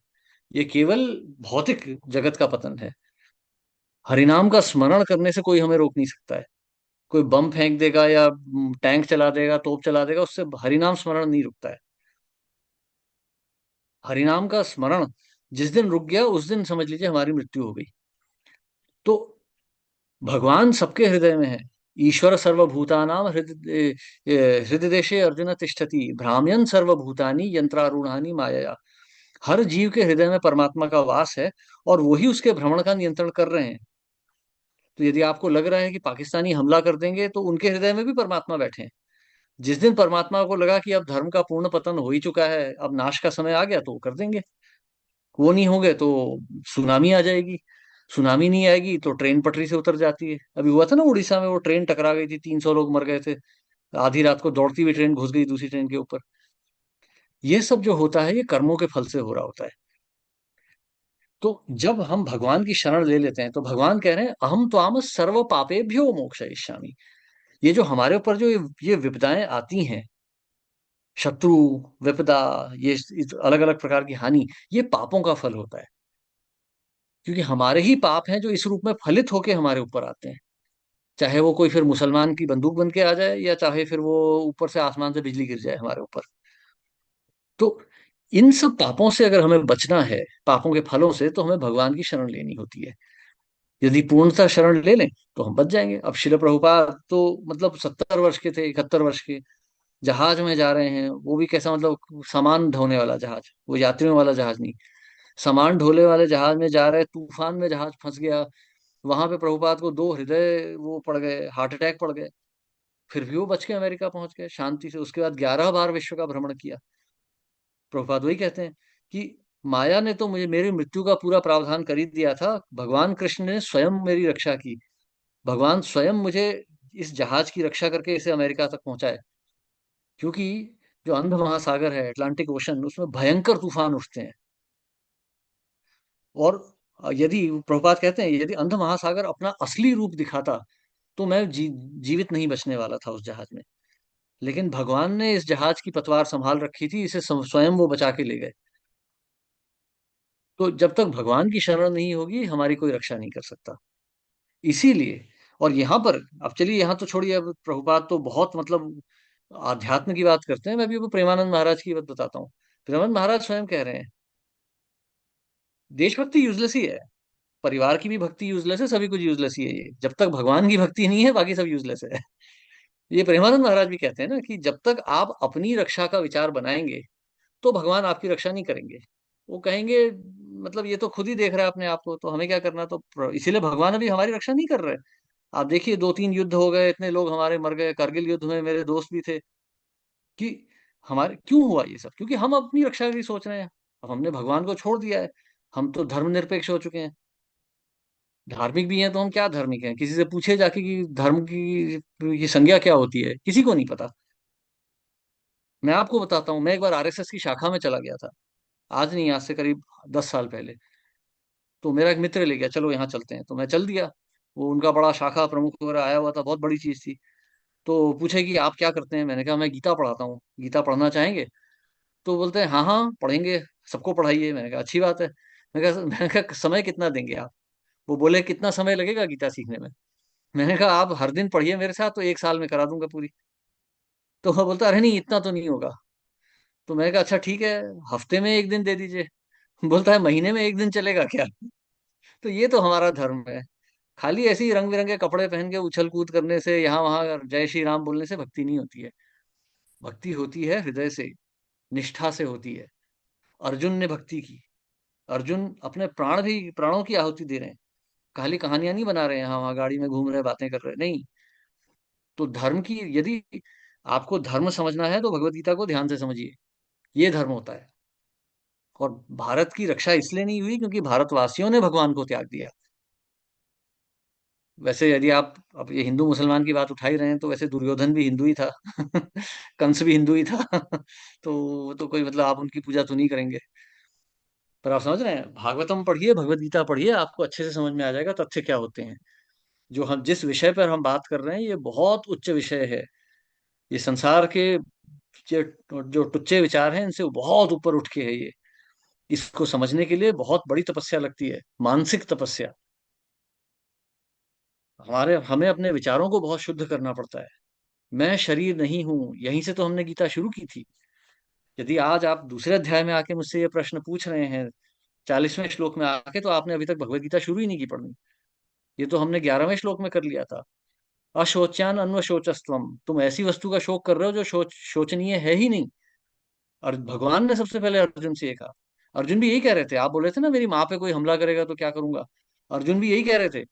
Speaker 1: ये केवल भौतिक जगत का पतन है। हरिनाम का स्मरण करने से कोई हमें रोक नहीं सकता है। कोई बम फेंक देगा या टैंक चला देगा, तोप चला देगा, उससे हरिनाम स्मरण नहीं रुकता है। हरिनाम का स्मरण जिस दिन रुक गया, उस दिन समझ लीजिए हमारी मृत्यु हो गई। तो भगवान सबके हृदय में है। ईश्वर सर्वभूतानाम हृदय देशे अर्जुन तिष्ठति भ्राम्यन सर्वभूतानि यंत्रारूढ़ानि मायया। हर जीव के हृदय में परमात्मा का वास है, और वही उसके भ्रमण का नियंत्रण कर रहे हैं। तो यदि आपको लग रहा है कि पाकिस्तानी हमला कर देंगे, तो उनके हृदय में भी परमात्मा बैठे हैं। जिस दिन परमात्मा को लगा कि अब धर्म का पूर्ण पतन हो ही चुका है, अब नाश का समय आ गया, तो वो कर देंगे। वो नहीं होंगे तो सुनामी आ जाएगी। सुनामी नहीं आएगी तो ट्रेन पटरी से उतर जाती है। अभी हुआ था ना उड़ीसा में, वो ट्रेन टकरा गई थी, 300 लोग मर गए थे। आधी रात को दौड़ती हुई ट्रेन घुस गई दूसरी ट्रेन के ऊपर। ये सब जो होता है, ये कर्मों के फल से हो रहा होता है। तो जब हम भगवान की शरण ले लेते हैं, तो भगवान कह रहे हैं अहम त्वाम सर्व पापेभ्यो मोक्षयिष्यामि। ये जो हमारे ऊपर जो ये विपदाएं आती हैं, शत्रु, विपदा, ये अलग अलग प्रकार की हानि, ये पापों का फल होता है। क्योंकि हमारे ही पाप हैं जो इस रूप में फलित होके हमारे ऊपर आते हैं। चाहे वो कोई फिर मुसलमान की बंदूक बन के आ जाए, या चाहे फिर वो ऊपर से आसमान से बिजली गिर जाए हमारे ऊपर। तो इन सब पापों से अगर हमें बचना है, पापों के फलों से, तो हमें भगवान की शरण लेनी होती है। यदि पूर्णतः शरण ले लें तो हम बच जाएंगे। अब शिल प्रभुपाद तो मतलब 70 वर्ष के थे, 71 वर्ष के, जहाज में जा रहे हैं, वो भी कैसा, मतलब सामान ढोने वाला जहाज, वो यात्रियों वाला जहाज नहीं। सामान ढोने वाले जहाज में जा रहे, तूफान में जहाज फंस गया। वहां पे प्रभुपाद को दो हृदय वो पड़ गए, हार्ट अटैक पड़ गए। फिर भी वो बच के अमेरिका पहुंच गए शांति से। उसके बाद 11 बार विश्व का भ्रमण किया। प्रभुपाद वही कहते हैं कि माया ने तो मुझे मेरी मृत्यु का पूरा प्रावधान कर ही दिया था, भगवान कृष्ण ने स्वयं मेरी रक्षा की। भगवान स्वयं मुझे इस जहाज की रक्षा करके इसे अमेरिका तक पहुंचाए। क्योंकि जो अंध महासागर है, अटलांटिक ओशन, उसमें भयंकर तूफान उठते हैं। और यदि प्रभुपाद कहते हैं यदि अंध महासागर अपना असली रूप दिखाता, तो मैं जीवित नहीं बचने वाला था उस जहाज में। लेकिन भगवान ने इस जहाज की पतवार संभाल रखी थी, इसे स्वयं वो बचा के ले गए। तो जब तक भगवान की शरण नहीं होगी, हमारी कोई रक्षा नहीं कर सकता। इसीलिए, और यहाँ पर, अब चलिए यहाँ तो छोड़िए, अब प्रभुपाद तो बहुत मतलब आध्यात्म की बात करते हैं। मैं भी वो प्रेमानंद महाराज की बात बताता हूँ। प्रेमानंद महाराज स्वयं कह रहे हैं देशभक्ति यूजलेस ही है, परिवार की भी भक्ति यूजलेस है, सभी कुछ यूजलेस ही है। ये जब तक भगवान की भक्ति नहीं है, बाकी सब यूजलेस है। ये प्रेमानंद महाराज भी कहते हैं ना कि जब तक आप अपनी रक्षा का विचार बनाएंगे, तो भगवान आपकी रक्षा नहीं करेंगे। वो कहेंगे मतलब ये तो खुद ही देख रहा है अपने आप को, तो हमें क्या करना। तो इसीलिए भगवान अभी हमारी रक्षा नहीं कर रहे। आप देखिए, 2-3 युद्ध हो गए, इतने लोग हमारे मर गए, करगिल युद्ध में मेरे दोस्त भी थे। कि हमारे क्यों हुआ ये सब? क्योंकि हम अपनी रक्षा की सोच रहे हैं। अब हमने भगवान को छोड़ दिया है। हम तो धर्मनिरपेक्ष हो चुके हैं। धार्मिक भी हैं तो हम क्या धार्मिक हैं? किसी से पूछे जाके कि धर्म की संज्ञा क्या होती है, किसी को नहीं पता। मैं आपको बताता हूँ, मैं एक बार आरएसएस की शाखा में चला गया था। आज नहीं, आज से करीब 10 साल पहले। तो मेरा एक मित्र ले गया, चलो यहाँ चलते हैं, तो मैं चल दिया। वो उनका बड़ा शाखा प्रमुख वगैरह आया हुआ था, बहुत बड़ी चीज थी। तो पूछे कि आप क्या करते हैं? मैंने कहा मैं गीता पढ़ाता हूँ, गीता पढ़ना चाहेंगे? तो बोलते हैं हाँ हाँ पढ़ेंगे, सबको पढ़ाइए। मैंने कहा अच्छी बात है। मैंने कहा समय कितना देंगे आप? वो बोले कितना समय लगेगा गीता सीखने में? मैंने कहा आप हर दिन पढ़िए मेरे साथ, तो 1 साल में करा दूंगा पूरी। तो वो बोलता अरे नहीं, इतना तो नहीं होगा। तो मैंने कहा अच्छा ठीक है, हफ्ते में एक दिन दे दीजिए। बोलता है महीने में एक दिन चलेगा क्या? तो ये तो हमारा धर्म है। खाली ऐसे ही रंग बिरंगे कपड़े पहन के उछल कूद करने से, यहाँ वहां जय श्री राम बोलने से भक्ति नहीं होती है। भक्ति होती है हृदय से, निष्ठा से होती है। अर्जुन ने भक्ति की। अर्जुन अपने प्राण भी, प्राणों की आहुति दे रहे हैं। खाली कहानियां नहीं बना रहे हैं, यहाँ वहां गाड़ी में घूम रहे, बातें कर रहे, नहीं। तो धर्म की, यदि आपको धर्म समझना है, तो भगवत गीता को ध्यान से समझिए। ये धर्म होता है। और भारत की रक्षा इसलिए नहीं हुई क्योंकि भारतवासियों ने भगवान को त्याग दिया। वैसे यदि आप अब ये हिंदू मुसलमान की बात उठा ही रहे हैं, तो वैसे दुर्योधन भी हिंदू ही था। कंस भी हिंदू ही था। तो वो तो कोई मतलब आप उनकी पूजा तो नहीं करेंगे। पर आप समझ रहे हैं, भागवतम पढ़िए, भगवत गीता पढ़िए, आपको अच्छे से समझ में आ जाएगा तथ्य क्या होते हैं। जो हम जिस विषय पर हम बात कर रहे हैं, ये बहुत उच्च विषय है। ये संसार के जो जो टुच्चे विचार हैं, इनसे बहुत ऊपर उठ के है ये। इसको समझने के लिए बहुत बड़ी तपस्या लगती है, मानसिक तपस्या। हमें अपने विचारों को बहुत शुद्ध करना पड़ता है। मैं शरीर नहीं हूं, यहीं से तो हमने गीता शुरू की थी। यदि आज आप दूसरे अध्याय में आके मुझसे ये प्रश्न पूछ रहे हैं, 40वें श्लोक में आके, तो आपने अभी तक भगवत गीता शुरू ही नहीं की पढ़नी। ये तो हमने 11वें श्लोक में कर लिया था। अशोच्यान अन्वशोचस्त्वम, तुम ऐसी वस्तु का शोक कर रहे हो जो शोचनीय है ही नहीं। और भगवान ने सबसे पहले अर्जुन से ये कहा। अर्जुन भी यही कह रहे थे। आप बोल रहे थे ना मेरी माँ पे कोई हमला करेगा तो क्या करूंगा, अर्जुन भी यही कह रहे थे।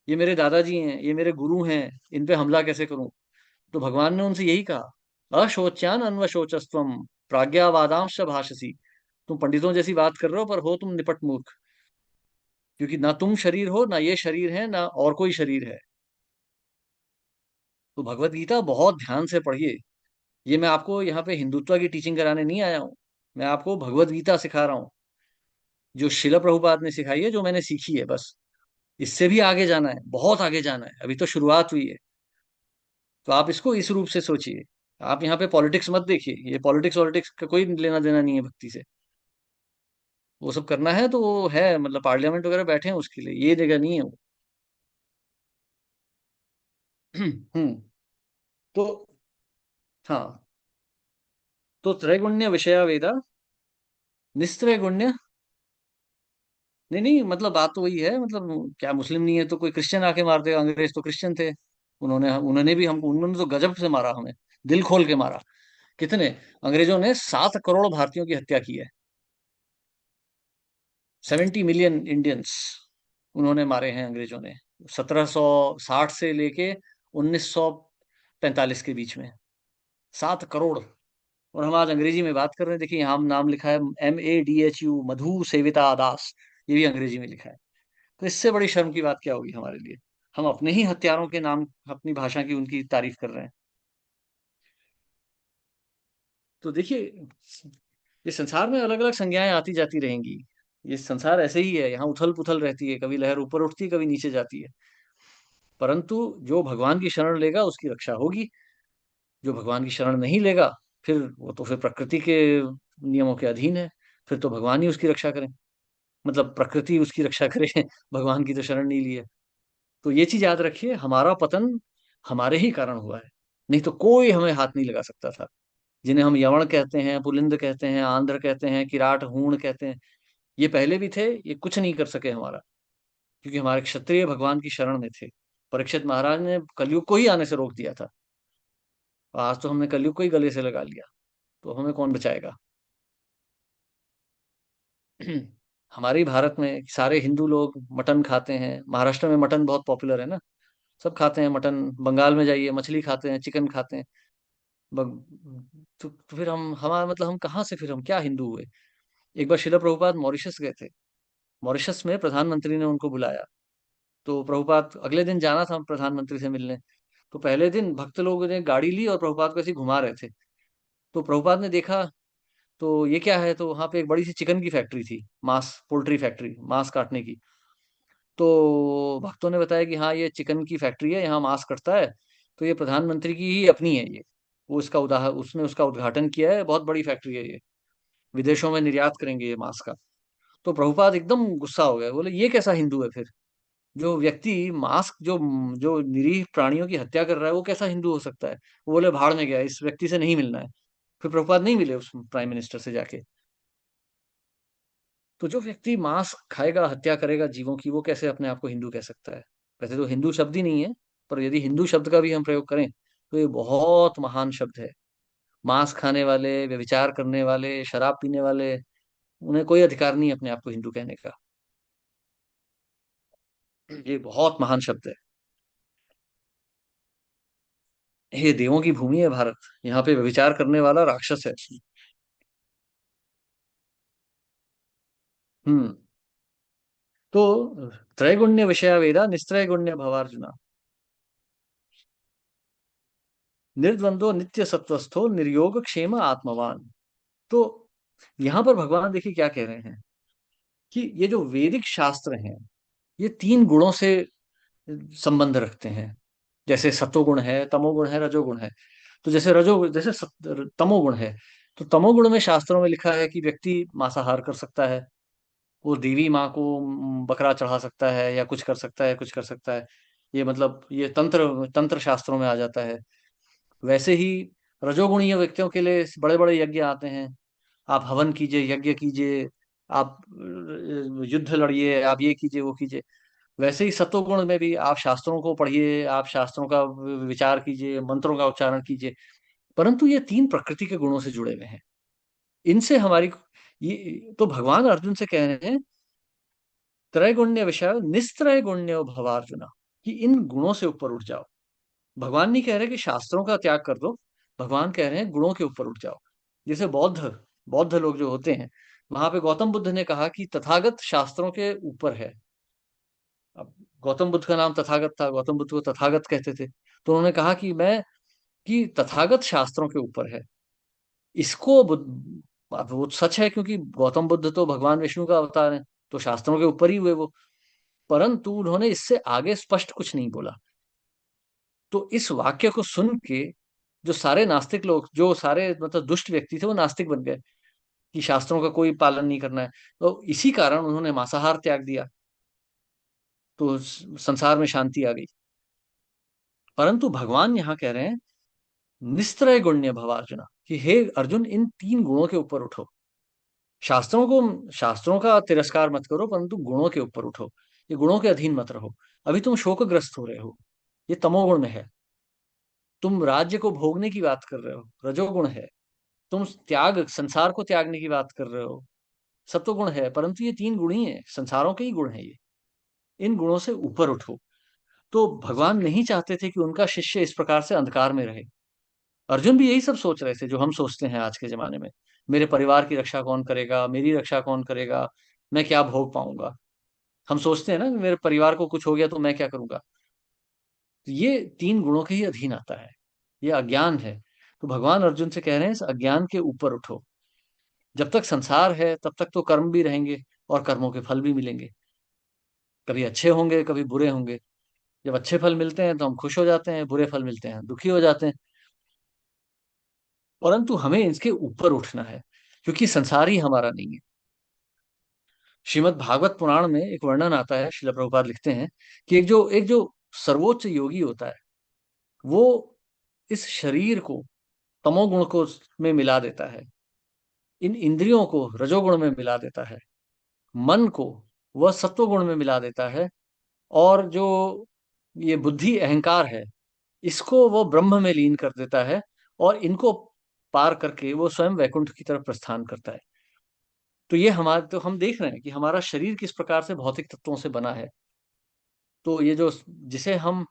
Speaker 1: ये मेरे दादाजी हैं, ये मेरे गुरु हैं, इन पे हमला कैसे करूं? तो भगवान ने उनसे यही कहा, अशोच्यान अन्वशोचस्त्वम प्राज्ञावादांश भाषसी। तुम पंडितों जैसी बात कर रहे हो, पर हो तुम निपट मूर्ख, क्योंकि ना तुम शरीर हो, ना ये शरीर है, ना और कोई शरीर है। तो भगवत गीता बहुत ध्यान से पढ़िए। ये मैं आपको यहाँ पे हिंदुत्व की टीचिंग कराने नहीं आया हूँ, मैं आपको भगवत गीता सिखा रहा हूँ, जो शिला प्रभुपाद ने सिखाई है, जो मैंने सीखी है बस। इससे भी आगे जाना है, बहुत आगे जाना है, अभी तो शुरुआत हुई है। तो आप इसको इस रूप से सोचिए। आप यहाँ पे पॉलिटिक्स मत देखिए, ये पॉलिटिक्स वॉलिटिक्स का कोई लेना देना नहीं है भक्ति से। वो सब करना है तो वो है, मतलब पार्लियामेंट वगैरह बैठे हैं उसके लिए, ये जगह नहीं है वो। हम्म। तो हाँ, तो त्रैगुण्य विषया वेदा निस्त्रैगुण्य। नहीं नहीं, मतलब बात तो वही है, मतलब क्या मुस्लिम नहीं है तो कोई क्रिश्चियन आके मार देगा? अंग्रेज तो क्रिश्चियन थे, उन्होंने उन्होंने भी हमको, उन्होंने तो गजब से मारा हमें, दिल खोल के मारा। कितने? अंग्रेजों ने 7 करोड़ भारतीयों की हत्या की है। 70 मिलियन इंडियंस उन्होंने मारे हैं अंग्रेजों ने, 1760 से लेके 1945 के बीच में। 7 करोड़। और हम आज अंग्रेजी में बात कर रहे हैं, देखिए यहाँ नाम लिखा है MADHU, मधु सेविता दास, ये भी अंग्रेजी में लिखा है। तो इससे बड़ी शर्म की बात क्या होगी हमारे लिए? हम अपने ही हत्यारों के नाम, अपनी भाषा की, उनकी तारीफ कर रहे हैं। तो देखिए, ये संसार में अलग अलग संज्ञाएं आती जाती रहेंगी। ये संसार ऐसे ही है, यहाँ उथल पुथल रहती है, कभी लहर ऊपर उठती है, कभी नीचे जाती है। परंतु जो भगवान की शरण लेगा उसकी रक्षा होगी। जो भगवान की शरण नहीं लेगा, फिर वो तो फिर प्रकृति के नियमों के अधीन है। फिर तो भगवान ही उसकी रक्षा करें, मतलब प्रकृति उसकी रक्षा करे। भगवान की तो शरण नहीं ली है। तो ये चीज याद रखिए, हमारा पतन हमारे ही कारण हुआ है, नहीं तो कोई हमें हाथ नहीं लगा सकता था। जिन्हें हम यवन कहते हैं, पुलिंद कहते हैं, आंध्र कहते हैं, किराट, हूण कहते हैं, ये पहले भी थे, ये कुछ नहीं कर सके हमारा, क्योंकि हमारे क्षत्रिय भगवान की शरण में थे। परीक्षित महाराज ने कलयुग को ही आने से रोक दिया था। आज तो हमने कलयुग को ही गले से लगा लिया, तो हमें कौन बचाएगा? हमारे ही भारत में सारे हिंदू लोग मटन खाते हैं, महाराष्ट्र में मटन बहुत पॉपुलर है ना, सब खाते हैं मटन। बंगाल में जाइए, मछली खाते हैं, चिकन खाते हैं। तो फिर हम, हमारा मतलब हम कहाँ से, फिर हम क्या हिंदू हुए? एक बार शिला प्रभुपाद मॉरिशस गए थे। मॉरिशस में प्रधानमंत्री ने उनको बुलाया, तो प्रभुपाद अगले दिन जाना था प्रधानमंत्री से मिलने। तो पहले दिन भक्त लोगों ने गाड़ी ली और प्रभुपाद को ऐसे ही घुमा रहे थे। तो प्रभुपाद ने देखा, तो ये क्या है? तो वहां पे एक बड़ी सी चिकन की फैक्ट्री थी, मांस पोल्ट्री फैक्ट्री, मांस काटने की। तो भक्तों ने बताया कि हाँ, ये चिकन की फैक्ट्री है, यहाँ मांस कटता है। तो ये प्रधानमंत्री की ही अपनी है ये। वो इसका उदाहरण, उसने उसका उद्घाटन किया है, बहुत बड़ी फैक्ट्री है ये, विदेशों में निर्यात करेंगे ये मांस का। तो प्रभुपाद एकदम गुस्सा हो गए, बोले ये कैसा हिंदू है फिर? जो व्यक्ति मांस, जो जो निरीह प्राणियों की हत्या कर रहा है, वो कैसा हिंदू हो सकता है? वो बोले भाड़ में गया, इस व्यक्ति से नहीं मिलना है। फिर प्रभुपाद नहीं मिले उस प्राइम मिनिस्टर से जाके। तो जो व्यक्ति मांस खाएगा, हत्या करेगा जीवों की, वो कैसे अपने आप को हिंदू कह सकता है? वैसे तो हिंदू शब्द ही नहीं है, पर यदि हिंदू शब्द का भी हम प्रयोग करें तो ये बहुत महान शब्द है। मांस खाने वाले, व्यभिचार करने वाले, शराब पीने वाले, उन्हें कोई अधिकार नहीं है अपने आप को हिंदू कहने का। ये बहुत महान शब्द है। ये देवों की भूमि है भारत, यहाँ पे व्यभिचार करने वाला राक्षस है। हम्म। तो त्रैगुण्य विषया वेदा निस्त्रैगुण्य भवार्जुना, निर्द्वंद्व नित्य सत्वस्थो निर्योग क्षेम आत्मवान। तो यहाँ पर भगवान देखिए क्या कह रहे हैं, कि ये जो वैदिक शास्त्र हैं, ये 3 गुणों से संबंध रखते हैं। जैसे सत्वगुण है, तमोगुण है, रजोगुण है। तो तमोगुण है, तो तमोगुण में शास्त्रों में लिखा है कि व्यक्ति मांसाहार कर सकता है, वो देवी माँ को बकरा चढ़ा सकता है, या कुछ कर सकता है, कुछ कर सकता है। ये मतलब ये तंत्र तंत्र शास्त्रों में आ जाता है। वैसे ही रजोगुणीय व्यक्तियों के लिए बड़े बड़े यज्ञ आते हैं। आप हवन कीजिए, यज्ञ कीजिए, आप युद्ध लड़िए, आप ये कीजिए, वो कीजिए। वैसे ही सत्वगुण में भी आप शास्त्रों को पढ़िए, आप शास्त्रों का विचार कीजिए, मंत्रों का उच्चारण कीजिए। परंतु ये 3 प्रकृति के गुणों से जुड़े हुए हैं। इनसे हमारी, ये तो भगवान अर्जुन से कह रहे हैं, त्रैगुण्य विषय निस्त्रैगुण्यो भवार्जुना। कि इन गुणों से ऊपर उठ जाओ। भगवान नहीं कह रहे कि शास्त्रों का त्याग कर दो, भगवान कह रहे हैं गुणों के ऊपर उठ जाओ। जैसे बौद्ध बौद्ध लोग जो होते हैं, वहां पे गौतम बुद्ध ने कहा कि तथागत शास्त्रों के ऊपर है। अब गौतम बुद्ध का नाम तथागत था, गौतम बुद्ध को तथागत कहते थे, तो उन्होंने कहा कि मैं कि तथागत शास्त्रों के ऊपर है। इसको अब वो सच है, क्योंकि गौतम बुद्ध तो भगवान विष्णु का अवतार है, तो शास्त्रों के ऊपर ही हुए वो। परंतु उन्होंने इससे आगे स्पष्ट कुछ नहीं बोला। तो इस वाक्य को सुन के जो सारे नास्तिक लोग, जो सारे मतलब दुष्ट व्यक्ति थे, वो नास्तिक बन गए कि शास्त्रों का कोई पालन नहीं करना है। तो इसी कारण उन्होंने मांसाहार त्याग दिया, तो संसार में शांति आ गई। परंतु भगवान यहाँ कह रहे हैं निस्त्रय गुण्य भव अर्जुन, कि हे अर्जुन, इन तीन गुणों के ऊपर उठो। शास्त्रों का तिरस्कार मत करो, परंतु गुणों के ऊपर उठो। ये गुणों के अधीन मत रहो। अभी तुम शोकग्रस्त हो रहे हो, ये तमोगुण में है। तुम राज्य को भोगने की बात कर रहे हो, रजोगुण है। तुम त्याग, संसार को त्यागने की बात कर रहे हो, सत्वगुण है। परंतु ये तीन गुण ही है, संसारों के ही गुण है ये। इन गुणों से ऊपर उठो। तो भगवान नहीं चाहते थे कि उनका शिष्य इस प्रकार से अंधकार में रहे। अर्जुन भी यही सब सोच रहे थे जो हम सोचते हैं आज के जमाने में। मेरे परिवार की रक्षा कौन करेगा, मेरी रक्षा कौन करेगा, मैं क्या भोग पाऊंगा। हम सोचते हैं ना कि मेरे परिवार को कुछ हो गया तो मैं क्या करूंगा। तो ये तीन गुणों के ही अधीन आता है, ये अज्ञान है। तो भगवान अर्जुन से कह रहे हैं इस अज्ञान के ऊपर उठो। जब तक संसार है तब तक तो कर्म भी रहेंगे और कर्मों के फल भी मिलेंगे। कभी अच्छे होंगे, कभी बुरे होंगे। जब अच्छे फल मिलते हैं तो हम खुश हो जाते हैं, बुरे फल मिलते हैं दुखी हो जाते हैं। परंतु हमें इसके ऊपर उठना है, क्योंकि संसार ही हमारा नहीं है। श्रीमद् भागवत पुराण में एक वर्णन आता है, श्रील प्रभुपाद लिखते हैं कि एक जो सर्वोच्च योगी होता है, वो इस शरीर को तमोगुण को में मिला देता है, इन इंद्रियों को रजोगुण में मिला देता है, मन को वह सत्वगुण में मिला देता है, और जो ये बुद्धि अहंकार है, इसको वो ब्रह्म में लीन कर देता है, और इनको पार करके वो स्वयं वैकुंठ की तरफ प्रस्थान करता है। तो ये हमारे, तो हम देख रहे हैं कि हमारा शरीर किस प्रकार से भौतिक तत्वों से बना है। तो ये जो जिसे हम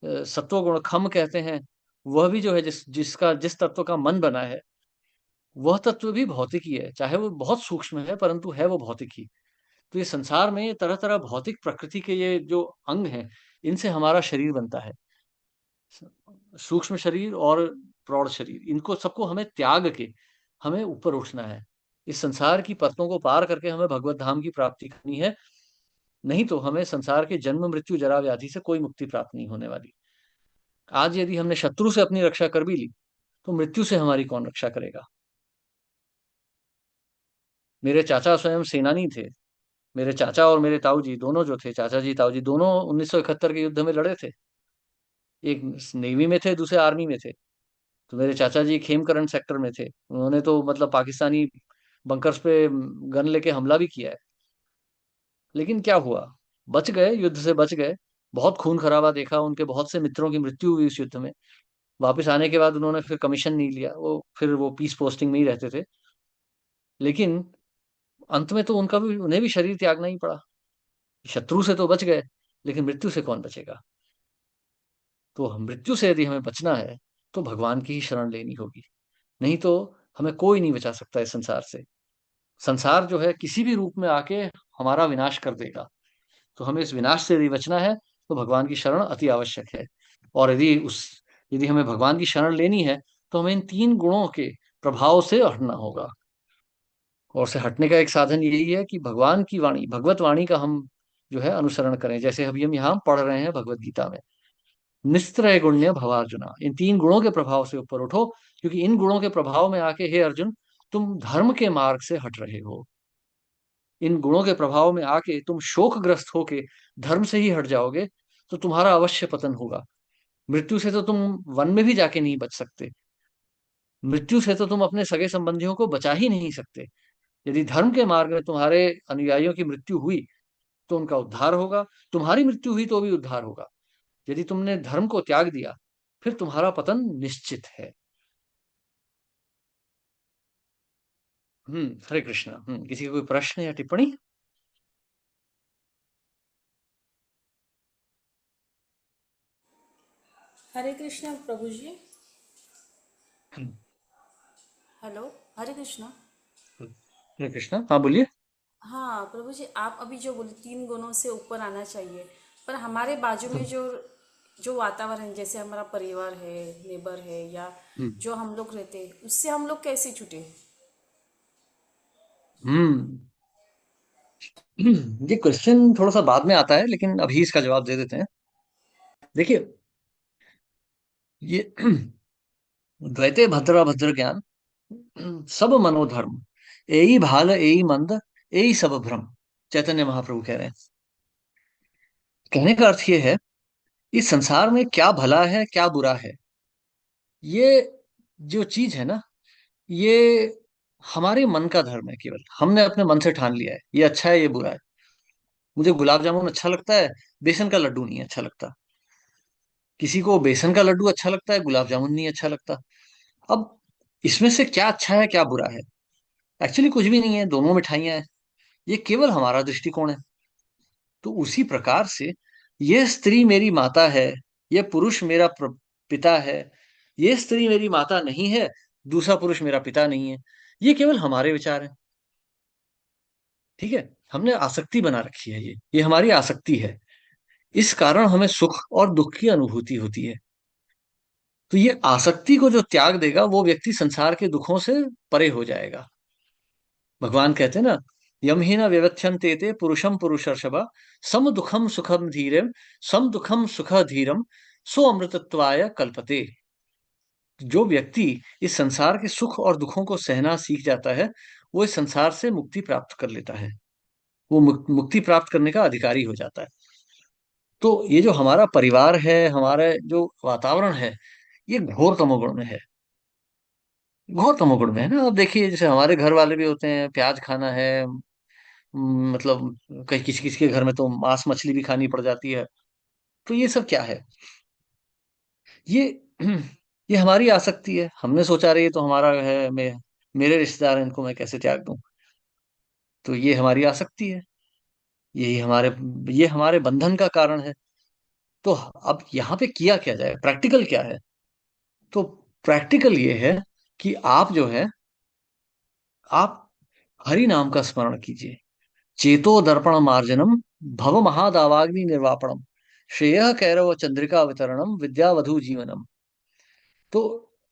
Speaker 1: सत्वगुण खम कहते हैं, वह भी जो है जिस तत्व का मन बना है, वह तत्व भी भौतिक ही है, चाहे वो बहुत सूक्ष्म है, परंतु है वो भौतिक ही। तो ये संसार में ये तरह तरह भौतिक प्रकृति के ये जो अंग हैं, इनसे हमारा शरीर बनता है। सूक्ष्म शरीर और प्रौढ़ शरीर, इनको सबको हमें त्याग के हमें ऊपर उठना है। इस संसार की परतों को पार करके हमें भगवत धाम की प्राप्ति करनी है। नहीं तो हमें संसार के जन्म मृत्यु जरा व्याधि से कोई मुक्ति प्राप्त नहीं होने वाली। आज यदि हमने शत्रु से अपनी रक्षा कर भी ली, तो मृत्यु से हमारी कौन रक्षा करेगा। मेरे चाचा स्वयं सेनानी थे। मेरे चाचा और मेरे ताऊ जी दोनों जो थे, चाचा जी ताऊ जी दोनों 1971 के युद्ध में लड़े थे। एक नेवी में थे, दूसरे आर्मी में थे। तो मेरे चाचा जी खेमकरन सेक्टर में थे, उन्होंने तो मतलब पाकिस्तानी बंकर्स पे गन लेके हमला भी किया है। लेकिन क्या हुआ, बच गए, युद्ध से बच गए। बहुत खून खराबा देखा, उनके बहुत से मित्रों की मृत्यु हुई इस युद्ध में। वापस आने के बाद उन्होंने फिर कमीशन नहीं लिया, वो फिर वो पीस पोस्टिंग में ही रहते थे। लेकिन अंत में तो उनका भी, उन्हें भी शरीर त्यागना ही पड़ा। शत्रु से तो बच गए, लेकिन मृत्यु से कौन बचेगा। तो मृत्यु से यदि हमें बचना है, तो भगवान की ही शरण लेनी होगी। नहीं तो हमें कोई नहीं बचा सकता इस संसार से। संसार जो है किसी भी रूप में आके हमारा विनाश कर देगा। तो हमें इस विनाश से यदि बचना है, तो भगवान की शरण अति आवश्यक है। और यदि हमें भगवान की शरण लेनी है, तो हमें इन तीन गुणों के प्रभाव से हटना होगा। और से हटने का एक साधन यही है कि भगवान की वाणी, भगवत वाणी का हम जो है अनुसरण करें। जैसे अभी हम यहाँ पढ़ रहे हैं भगवत गीता में, निस्त्रय गुण्य भवार्जुना, इन तीन गुणों के प्रभाव से ऊपर उठो। क्योंकि इन गुणों के प्रभाव में आके हे अर्जुन, तुम धर्म के मार्ग से हट रहे हो। इन गुणों के प्रभाव में आके तुम शोकग्रस्त होके धर्म से ही हट जाओगे, तो तुम्हारा अवश्य पतन होगा। मृत्यु से तो तुम वन में भी जाके नहीं बच सकते। मृत्यु से तो तुम अपने सगे संबंधियों को बचा ही नहीं सकते। यदि धर्म के मार्ग में तुम्हारे अनुयायियों की मृत्यु हुई, तो उनका उद्धार होगा। तुम्हारी मृत्यु हुई तो भी उद्धार होगा। यदि तुमने धर्म को त्याग दिया, फिर तुम्हारा पतन निश्चित है। हरे कृष्णा। किसी का कोई प्रश्न या टिप्पणी।
Speaker 6: हरे कृष्णा प्रभु जी।
Speaker 1: हम्म।
Speaker 6: हेलो। हरे कृष्णा।
Speaker 1: हरे कृष्णा, हाँ बोलिए।
Speaker 6: हाँ प्रभु जी, आप अभी जो बोले 3 गुणों से ऊपर आना चाहिए, पर हमारे बाजू में जो जो वातावरण, जैसे हमारा परिवार है, नेबर है, या
Speaker 1: हम्म।
Speaker 6: जो हम लोग रहते हैं, उससे हम लोग कैसे छूटे?
Speaker 1: हम्म। ये क्वेश्चन थोड़ा सा बाद में आता है, लेकिन अभी इसका जवाब दे देते हैं। देखिए, ये द्वैते भद्र भद्र ज्ञान सब मनोधर्म, एई भाल एई मंद, एई सब भ्रम। चैतन्य महाप्रभु कह रहे हैं। कहने का अर्थ ये है, इस संसार में क्या भला है क्या बुरा है, ये जो चीज है ना, ये हमारे मन का धर्म है। केवल हमने अपने मन से ठान लिया है ये अच्छा है ये बुरा है। मुझे गुलाब जामुन अच्छा लगता है, बेसन का लड्डू नहीं अच्छा लगता। किसी को बेसन का लड्डू अच्छा लगता है, गुलाब जामुन नहीं अच्छा लगता। अब इसमें से क्या अच्छा है क्या बुरा है? एक्चुअली कुछ भी नहीं है, दोनों मिठाइयां हैं। ये केवल हमारा दृष्टिकोण है। तो उसी प्रकार से ये स्त्री मेरी माता है, ये पुरुष मेरा पिता है, ये स्त्री मेरी माता नहीं है, दूसरा पुरुष मेरा पिता नहीं है, ये केवल हमारे विचार हैं। ठीक है, हमने आसक्ति बना रखी है, ये हमारी आसक्ति है। इस कारण हमें सुख और दुख की अनुभूति होती है। तो ये आसक्ति को जो त्याग देगा वो व्यक्ति संसार के दुखों से परे हो जाएगा। भगवान कहते हैं ना, यम ही न व्यवच्छन्ते ते पुरुषम पुरुषर्षभ, सम दुखम सुखम धीरम, सम दुखम सुख धीरम, सो अमृतत्वाय कल्पते। जो व्यक्ति इस संसार के सुख और दुखों को सहना सीख जाता है, वो इस संसार से मुक्ति प्राप्त कर लेता है। वो मुक्ति प्राप्त करने का अधिकारी हो जाता है। तो ये जो हमारा परिवार है, हमारे जो वातावरण है, ये घोर तमोगुण में है। घोर तमोगुण में है ना। अब देखिए, जैसे हमारे घर वाले भी होते हैं, प्याज खाना है, मतलब कहीं किसी किसी के घर में तो मांस मछली भी खानी पड़ जाती है। तो ये सब क्या है? ये ये हमारी आसक्ति है। हमने सोचा रही है तो हमारा है, मेरे रिश्तेदार हैं, इनको मैं कैसे त्याग दूं? तो ये हमारी आसक्ति है। यही हमारे ये हमारे बंधन का कारण है। तो अब यहाँ पे किया क्या जाए, प्रैक्टिकल क्या है? तो प्रैक्टिकल ये है कि आप जो है, आप हरि नाम का स्मरण कीजिए। चेतो दर्पण मार्जनम, भव महादावाग्नि निर्वापणम, श्रेय कैरव चंद्रिका वितरणम, विद्यावधु जीवनम। तो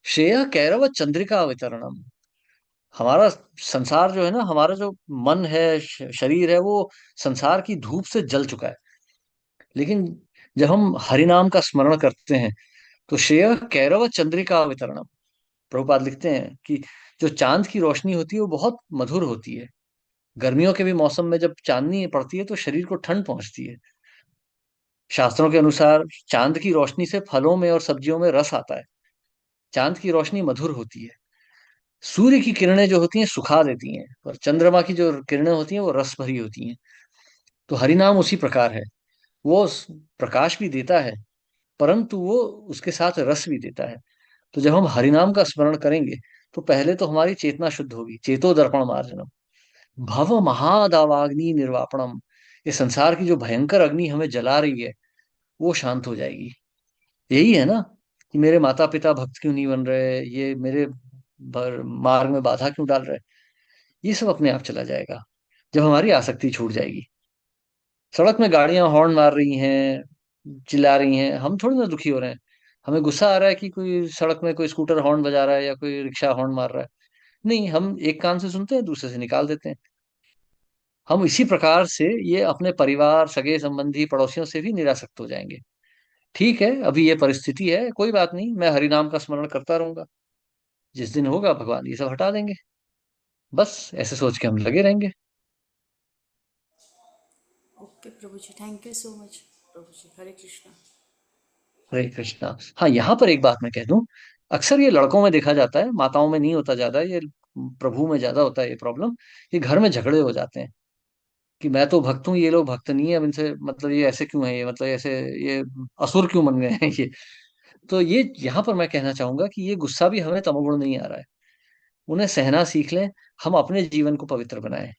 Speaker 1: श्रेय कैरव चंद्रिका वितरणम, हमारा संसार जो है ना, हमारा जो मन है, शरीर है, वो संसार की धूप से जल चुका है। लेकिन जब हम हरि नाम का स्मरण करते हैं, तो श्रेय कैरव चंद्रिका वितरणम, प्रभुपाद लिखते हैं कि जो चांद की रोशनी होती है वो बहुत मधुर होती है। गर्मियों के भी मौसम में जब चांदनी पड़ती है तो शरीर को ठंड पहुंचती है। शास्त्रों के अनुसार चांद की रोशनी से फलों में और सब्जियों में रस आता है। चांद की रोशनी मधुर होती है। सूर्य की किरणें जो होती हैं सुखा देती हैं, और चंद्रमा की जो किरणें होती हैं वो रस भरी होती हैं। तो हरिनाम उसी प्रकार है। वो प्रकाश भी देता है, परंतु वो उसके साथ रस भी देता है। तो जब हम हरिनाम का स्मरण करेंगे, तो पहले तो हमारी चेतना शुद्ध होगी, चेतो दर्पण मार्जनम, भव महादावाग्नि निर्वापणम, ये संसार की जो भयंकर अग्नि हमें जला रही है वो शांत हो जाएगी। यही है ना, कि मेरे माता पिता भक्त क्यों नहीं बन रहे, ये मेरे मार्ग में बाधा क्यों डाल रहे, ये सब अपने आप चला जाएगा जब हमारी आसक्ति छूट जाएगी। सड़क में गाड़ियां हॉर्न मार रही हैं, चिल्ला रही हैं, हम थोड़ी ना दुखी हो रहे हैं। हमें गुस्सा आ रहा है कि कोई सड़क में कोई स्कूटर हॉर्न बजा रहा है या कोई रिक्शा हॉर्न मार रहा है। नहीं, हम एक कान से सुनते हैं, दूसरे से निकाल देते हैं। हम इसी प्रकार से ये अपने परिवार, सगे संबंधी, पड़ोसियों से भी निरासक्त हो जाएंगे। ठीक है, अभी ये परिस्थिति है, कोई बात नहीं, मैं हरि नाम का स्मरण करता रहूंगा। जिस दिन होगा भगवान ये सब हटा देंगे। बस ऐसे सोच के हम लगे रहेंगे।
Speaker 6: ओके प्रभु जी, थैंक यू सो मच प्रभु जी। हरे कृष्णा।
Speaker 1: हरे कृष्णा। हाँ, यहाँ पर एक बात मैं कह दूं, अक्सर ये लड़कों में देखा जाता है, माताओं में नहीं होता ज्यादा ये, प्रभु में ज्यादा होता है ये प्रॉब्लम। ये घर में झगड़े हो जाते हैं कि मैं तो भक्त हूँ, ये लोग भक्त नहीं है, अब इनसे मतलब ये ऐसे क्यों है, ये मतलब ऐसे, ये असुर क्यों बन गए हैं ये। तो ये यहाँ पर मैं कहना चाहूंगा कि ये गुस्सा भी हमें तमोगुण नहीं आ रहा है। उन्हें सहना सीख लें। हम अपने जीवन को पवित्र बनाएं,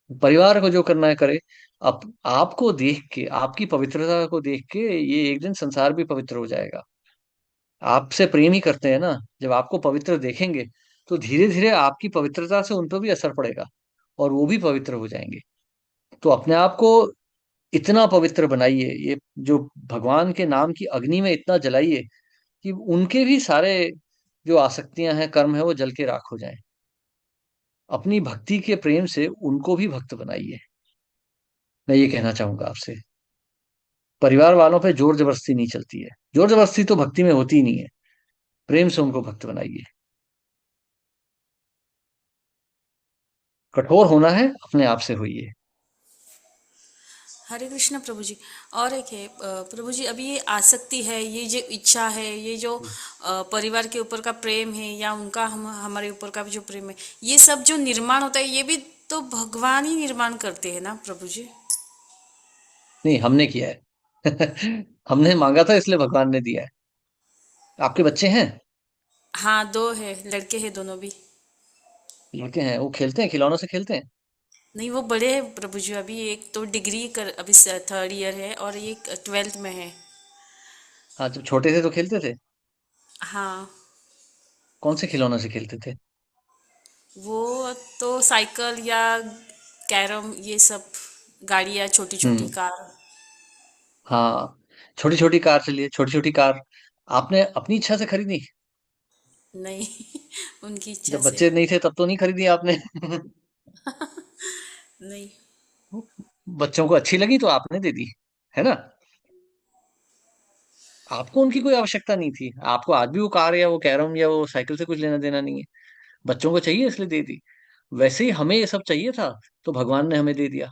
Speaker 1: परिवार को जो करना है करे। आपको देख के, आपकी पवित्रता को देख के ये एक दिन संसार भी पवित्र हो जाएगा। आपसे प्रेम ही करते हैं ना, जब आपको पवित्र देखेंगे तो धीरे धीरे आपकी पवित्रता से उन पर भी असर पड़ेगा और वो भी पवित्र हो जाएंगे। तो अपने आप को इतना पवित्र बनाइए, ये जो भगवान के नाम की अग्नि में इतना जलाइए कि उनके भी सारे जो आसक्तियां हैं, कर्म है, वो जल के राख हो जाएं। अपनी भक्ति के प्रेम से उनको भी भक्त बनाइए। मैं ये कहना चाहूंगा आपसे। परिवार वालों पे जोर जबरदस्ती नहीं चलती है, जोर जबरदस्ती तो भक्ति में होती ही नहीं है। प्रेम से उनको भक्त बनाइए। कठोर होना है, अपने आप से होइए।
Speaker 6: हरे कृष्णा प्रभु जी। और एक है प्रभु जी, अभी ये आसक्ति है, ये जो इच्छा है, ये जो परिवार के ऊपर का प्रेम है, या उनका हम हमारे ऊपर का भी जो प्रेम है, ये सब जो निर्माण होता है, ये भी तो भगवान ही निर्माण करते हैं ना प्रभु जी।
Speaker 1: नहीं, हमने किया है। हमने मांगा था इसलिए भगवान ने दिया है। आपके बच्चे हैं?
Speaker 6: हाँ, दो है, लड़के हैं दोनों भी।
Speaker 1: लड़के हैं, वो खेलते हैं, खिलौनों से खेलते हैं?
Speaker 6: नहीं, वो बड़े हैं प्रभु जी, अभी एक तो डिग्री कर, अभी थर्ड ईयर है, और एक ट्वेल्थ में है।
Speaker 1: हाँ, जब छोटे थे तो खेलते थे।
Speaker 6: हाँ।
Speaker 1: कौन से खिलौनों से खेलते थे?
Speaker 6: वो तो साइकिल या कैरम, ये सब, गाड़ियाँ, छोटी छोटी
Speaker 1: हम्म।
Speaker 6: कार।
Speaker 1: हाँ, छोटी छोटी कार चलिए, छोटी छोटी कार आपने अपनी इच्छा से खरीदी?
Speaker 6: नहीं, उनकी इच्छा
Speaker 1: जब
Speaker 6: से।
Speaker 1: बच्चे नहीं थे तब तो नहीं खरीदी आपने?
Speaker 6: नहीं।
Speaker 1: बच्चों को अच्छी लगी तो आपने दे दी, है ना? आपको उनकी कोई आवश्यकता नहीं थी। आपको आज भी वो कार या वो कैरम या वो साइकिल से कुछ लेना देना नहीं है। बच्चों को चाहिए इसलिए दे दी। वैसे ही हमें ये सब चाहिए था, तो भगवान ने हमें दे दिया।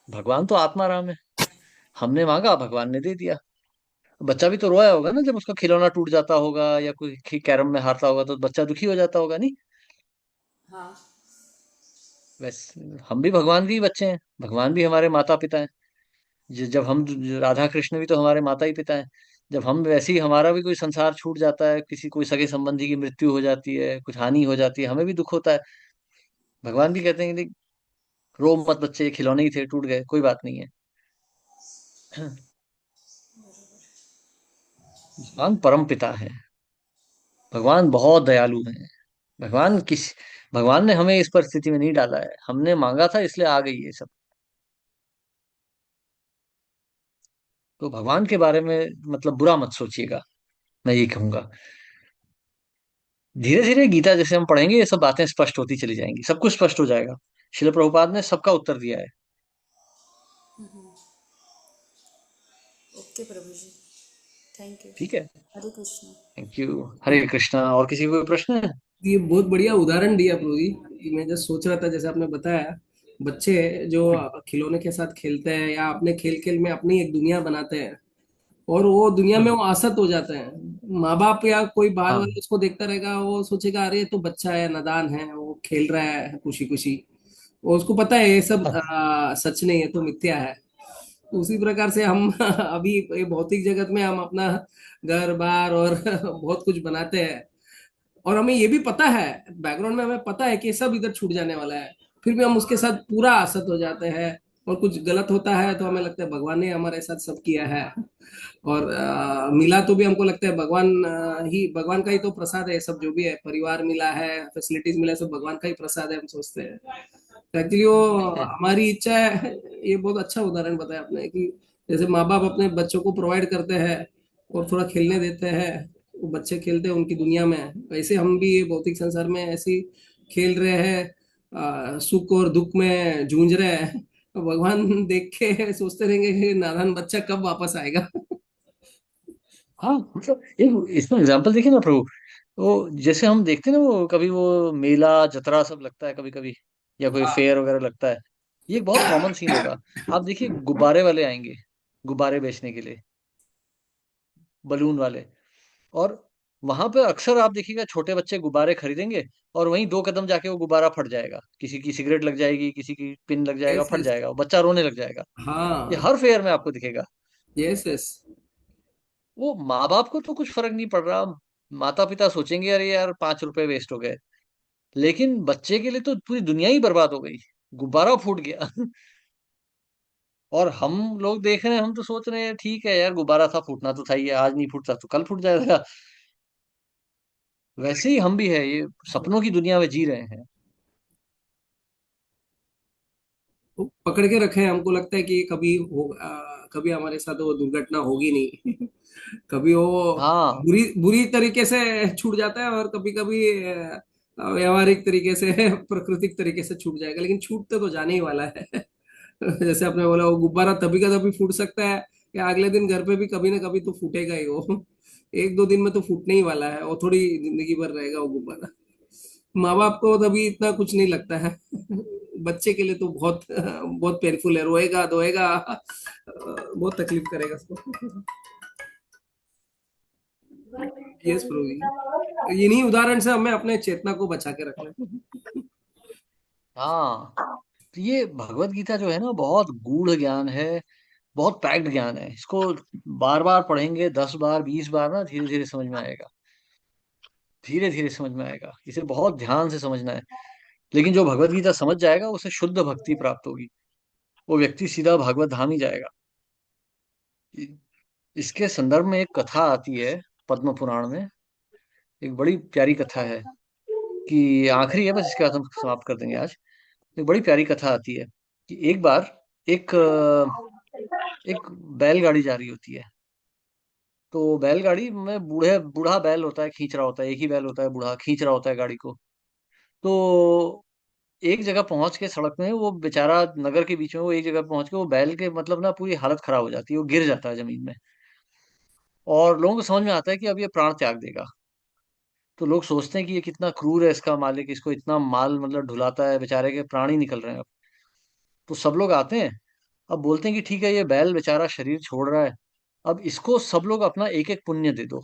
Speaker 1: भगवान तो आत्माराम है। हमने मांगा, भगवान ने दे दिया। बच्चा भी तो रोया होगा ना, जब उसका खिलौना टूट जाता होगा या कोई कैरम में हारता होगा तो बच्चा दुखी हो जाता होगा, नहीं?
Speaker 6: हाँ।
Speaker 1: वैसे हम भी भगवान के ही बच्चे हैं, भगवान भी हमारे माता पिता हैं। जब हम, राधा कृष्ण भी तो हमारे माता ही पिता हैं। जब हम, वैसे ही हमारा भी कोई संसार छूट जाता है, किसी कोई सगे संबंधी की मृत्यु हो जाती है, कुछ हानि हो जाती है, हमें भी दुख होता है। भगवान भी कहते हैं कि देख, रो मत बच्चे, ये खिलौने ही थे, टूट गए, कोई बात नहीं है। भगवान परम पिता है। भगवान बहुत दयालु हैं। भगवान किस भगवान ने हमें इस परिस्थिति में नहीं डाला है, हमने मांगा था इसलिए आ गई ये सब। तो भगवान के बारे में मतलब बुरा मत सोचिएगा, मैं ये कहूंगा। धीरे धीरे गीता जैसे हम पढ़ेंगे, ये सब बातें स्पष्ट होती चली जाएंगी, सब कुछ स्पष्ट हो जाएगा। शिल प्रभुपाद ने सबका उत्तर दिया है।
Speaker 6: ओके प्रभु जी, थैंक यू।
Speaker 1: ठीक है।
Speaker 6: हरे कृष्ण।
Speaker 1: Thank you. हरे कृष्णा। और किसी को कोई प्रश्न है?
Speaker 3: ये बहुत बढ़िया उदाहरण दिया प्रभु जी। कि मैं जस्ट सोच रहा था, जैसे आपने बताया, बच्चे जो खिलौने के साथ खेलते हैं या अपने खेल खेल में अपनी एक दुनिया बनाते हैं, और वो दुनिया में
Speaker 1: हम्म।
Speaker 3: वो आसक्त हो जाते हैं। माँ बाप या कोई बाहर
Speaker 1: हाँ।
Speaker 3: वाला उसको देखता रहेगा, वो सोचेगा अरे ये तो बच्चा है, नादान है, वो खेल रहा है खुशी खुशी। वो उसको पता है ये सब सच नहीं है, तो मिथ्या है। तो उसी प्रकार से हम अभी ये भौतिक जगत में हम अपना घर बार और बहुत कुछ बनाते हैं, और हमें ये भी पता है, बैकग्राउंड में हमें पता है कि ये सब इधर छूट जाने वाला है, फिर भी हम उसके साथ पूरा आसक्त हो जाते हैं। और कुछ गलत होता है तो हमें लगता है भगवान ने हमारे साथ सब किया है, और मिला तो भी हमको लगता है भगवान ही, भगवान का ही तो प्रसाद है। सब जो भी है, परिवार मिला है, फैसिलिटीज मिला है, सब भगवान का ही प्रसाद है, हम सोचते हैं। तो एक्चुअली वो हमारी इच्छा है। ये बहुत अच्छा उदाहरण बताया आपने कि जैसे माँ बाप अपने बच्चों को प्रोवाइड करते हैं और थोड़ा खेलने देते हैं, वो बच्चे खेलते हैं उनकी दुनिया में, वैसे हम भी ये भौतिक संसार में ऐसे ही खेल रहे हैं, सुख और दुख में जूझ रहे हैं। तो भगवान देख के सोचते रहेंगे कि नादान बच्चा कब वापस आएगा।
Speaker 1: हाँ, मतलब एक इसमें एग्जाम्पल देखिए ना प्रभु। वो जैसे हम देखते हैं ना, वो कभी वो मेला जतरा सब लगता है कभी कभी, या कोई फेयर वगैरह लगता है। ये एक बहुत कॉमन सीन होगा। आप देखिए, गुब्बारे वाले आएंगे, गुब्बारे बेचने के लिए, बलून वाले। और वहां पे अक्सर आप देखिएगा, छोटे बच्चे गुब्बारे खरीदेंगे और वहीं 2 कदम जाके वो गुब्बारा फट जाएगा, किसी की सिगरेट लग जाएगी, किसी की पिन लग जाएगा,
Speaker 3: यस
Speaker 1: फट
Speaker 3: यस।
Speaker 1: जाएगा, वो बच्चा रोने लग जाएगा। ये
Speaker 3: हाँ।
Speaker 1: हर फेयर में आपको दिखेगा।
Speaker 3: Yes yes.
Speaker 1: वो माँ बाप को तो कुछ फर्क नहीं पड़ रहा। माता पिता सोचेंगे अरे यार 5 रुपए वेस्ट हो गए, लेकिन बच्चे के लिए तो पूरी दुनिया ही बर्बाद हो गई, गुब्बारा फूट गया। और हम लोग देख रहे हैं, हम तो सोच रहे हैं ठीक है यार, गुब्बारा था, फूटना तो था ही है, आज नहीं फूटता तो कल फूट जाएगा। वैसे ही हम भी है, ये सपनों की दुनिया में जी रहे हैं।
Speaker 3: वो पकड़ के रखे हैं, हमको लगता है कि कभी हो, कभी हमारे साथ वो दुर्घटना होगी नहीं। कभी वो
Speaker 1: हाँ
Speaker 3: बुरी बुरी तरीके से छूट जाता है, और कभी कभी व्यवहारिक तरीके से, प्राकृतिक तरीके से छूट जाएगा, लेकिन छूटते तो जाने ही वाला है। जैसे आपने बोला, वो गुब्बारा तभी का तभी फूट सकता है, या अगले दिन घर पे भी कभी ना कभी तो फूटेगा ही वो। एक दो दिन में तो फूटने ही वाला है, वो थोड़ी जिंदगी भर रहेगा वो गुब्बारा। माँ बाप को तभी इतना कुछ नहीं लगता है। बच्चे के लिए तो बहुत बहुत पेनफुल है, रोएगा धोएगा, बहुत तकलीफ करेगा उसको। यस प्रभु जी, इन्हीं उदाहरण से हमें अपने चेतना को बचा के रखना है।
Speaker 1: हाँ। तो ये भगवत गीता जो है ना, बहुत गूढ़ ज्ञान है, बहुत पैक्ड ज्ञान है। इसको बार बार पढ़ेंगे, 10 बार 20 बार ना, धीरे धीरे समझ में आएगा। धीरे धीरे समझ में आएगा, इसे बहुत ध्यान से समझना है। लेकिन जो भगवत गीता समझ जाएगा उसे शुद्ध भक्ति प्राप्त होगी, वो व्यक्ति सीधा भागवत धाम ही जाएगा। इ- इसके संदर्भ में एक कथा आती है पद्म पुराण में, एक बड़ी प्यारी कथा है, कि आखिरी है बस, इसके बाद हम समाप्त कर देंगे आज। एक बड़ी प्यारी कथा आती है कि एक बार एक एक बैलगाड़ी जा रही होती है। तो बैलगाड़ी में बूढ़े बूढ़ा बैल होता है, खींच रहा होता है, एक ही बैल होता है, बूढ़ा खींच रहा होता है गाड़ी को। तो एक जगह पहुंच के, सड़क में वो बेचारा नगर के बीच में, वो एक जगह पहुंच के वो बैल के मतलब ना पूरी हालत खराब हो जाती है, वो गिर जाता है जमीन में। और लोगों को समझ में आता है कि अब ये प्राण त्याग देगा। तो लोग सोचते हैं कि ये कितना क्रूर है इसका मालिक, इसको इतना माल मतलब ढुलाता है, बेचारे के प्राण ही निकल रहे हैं अब। तो सब लोग आते हैं, अब बोलते हैं कि ठीक है, ये बैल बेचारा शरीर छोड़ रहा है, अब इसको सब लोग अपना एक एक पुण्य दे दो,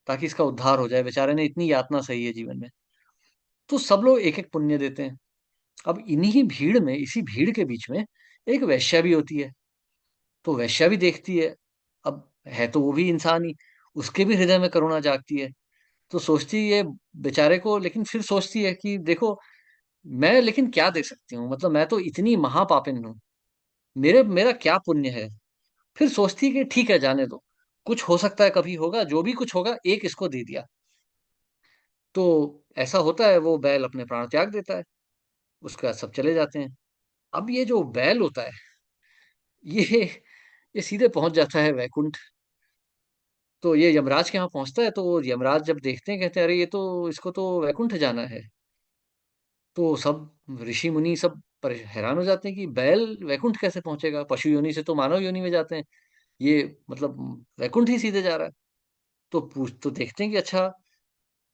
Speaker 1: ताकि इसका उद्धार हो जाए, बेचारे ने इतनी यातना सही है जीवन में। तो सब लोग एक एक पुण्य देते हैं। अब इन्हीं भीड़ में, इसी भीड़ के बीच में एक वैश्या भी होती है। तो वैश्या भी देखती है, अब है तो वो भी इंसान ही, उसके भी हृदय में करुणा जागती है। तो सोचती है बेचारे को, लेकिन फिर सोचती है कि देखो, मैं लेकिन क्या दे सकती हूँ, मतलब मैं तो इतनी महापापिन हूँ, मेरे मेरा क्या पुण्य है। फिर सोचती है कि ठीक है, जाने दो, कुछ हो सकता है, कभी होगा, जो भी कुछ होगा, एक इसको दे दिया। तो ऐसा होता है, वो बैल अपने प्राण त्याग देता है, उसका सब चले जाते हैं। अब ये जो बैल होता है, ये ये सीधे पहुंच जाता है वैकुंठ। तो ये यमराज के यहाँ पहुंचता है, तो यमराज जब देखते हैं, कहते हैं अरे ये तो, इसको तो वैकुंठ जाना है। तो सब ऋषि मुनि सब हैरान हो जाते हैं कि बैल वैकुंठ कैसे पहुंचेगा, पशु योनि से तो मानव योनि में जाते हैं, ये मतलब वैकुंठ ही सीधे जा रहा है। तो देखते हैं कि अच्छा,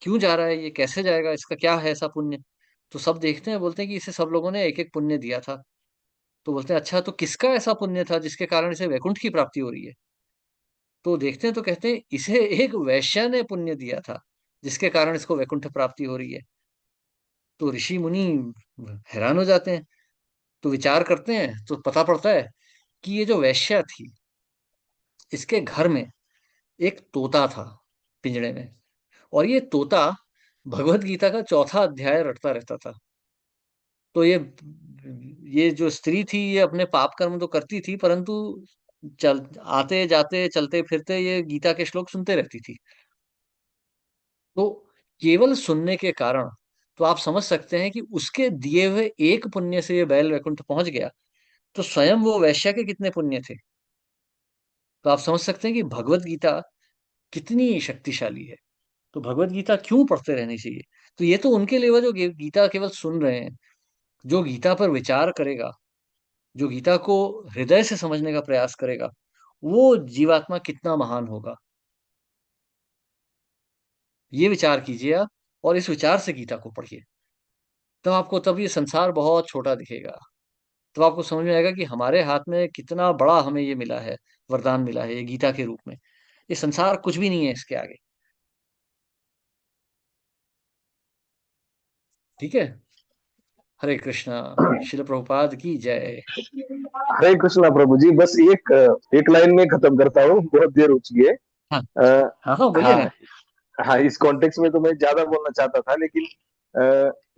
Speaker 1: क्यों जा रहा है ये, कैसे जाएगा, इसका क्या है ऐसा पुण्य। तो सब देखते हैं, बोलते हैं कि इसे सब लोगों ने एक एक पुण्य दिया था। तो बोलते हैं अच्छा, तो किसका ऐसा पुण्य था जिसके कारण इसे वैकुंठ की प्राप्ति हो रही है। तो देखते हैं, तो कहते हैं इसे एक वैश्य ने पुण्य दिया था, जिसके कारण इसको वैकुंठ प्राप्ति हो रही है। तो ऋषि मुनि हैरान हो जाते हैं। तो विचार करते हैं, तो पता पड़ता है कि ये जो वैश्या थी, इसके घर में एक तोता था, पिंजड़े में। और ये तोता भगवत गीता का चौथा अध्याय रटता रहता था। तो ये जो स्त्री थी, ये अपने पाप कर्म तो करती थी, परंतु चल आते जाते चलते फिरते ये गीता के श्लोक सुनते रहती थी। तो केवल सुनने के कारण, तो आप समझ सकते हैं कि उसके दिए हुए एक पुण्य से ये बैल वैकुंठ पहुंच गया। तो स्वयं वो वैश्य के कितने पुण्य थे। तो आप समझ सकते हैं कि भगवत गीता कितनी शक्तिशाली है। तो भगवत गीता क्यों पढ़ते रहनी चाहिए। तो ये तो उनके लिए हुआ जो गीता केवल सुन रहे हैं। जो गीता पर विचार करेगा, जो गीता को हृदय से समझने का प्रयास करेगा, वो जीवात्मा कितना महान होगा, ये विचार कीजिए आप। और इस विचार से गीता को पढ़िए, तब ये संसार बहुत छोटा दिखेगा। तब आपको समझ में आएगा कि हमारे हाथ में कितना बड़ा हमें ये मिला है, वरदान मिला है ये गीता के रूप में। ये संसार कुछ भी नहीं है इसके आगे। ठीक है। हरे कृष्णा। शिल प्रभुपाद की जय।
Speaker 4: हरे कृष्णा प्रभु जी, बस एक लाइन में खत्म करता हूँ, बहुत देर हो चुकी है।
Speaker 1: हाँ
Speaker 4: अ,
Speaker 1: हाँ हाँ, बोलिए
Speaker 4: हाँ
Speaker 1: ना।
Speaker 4: हाँ, इस कॉन्टेक्स्ट में तो मैं ज्यादा बोलना चाहता था, लेकिन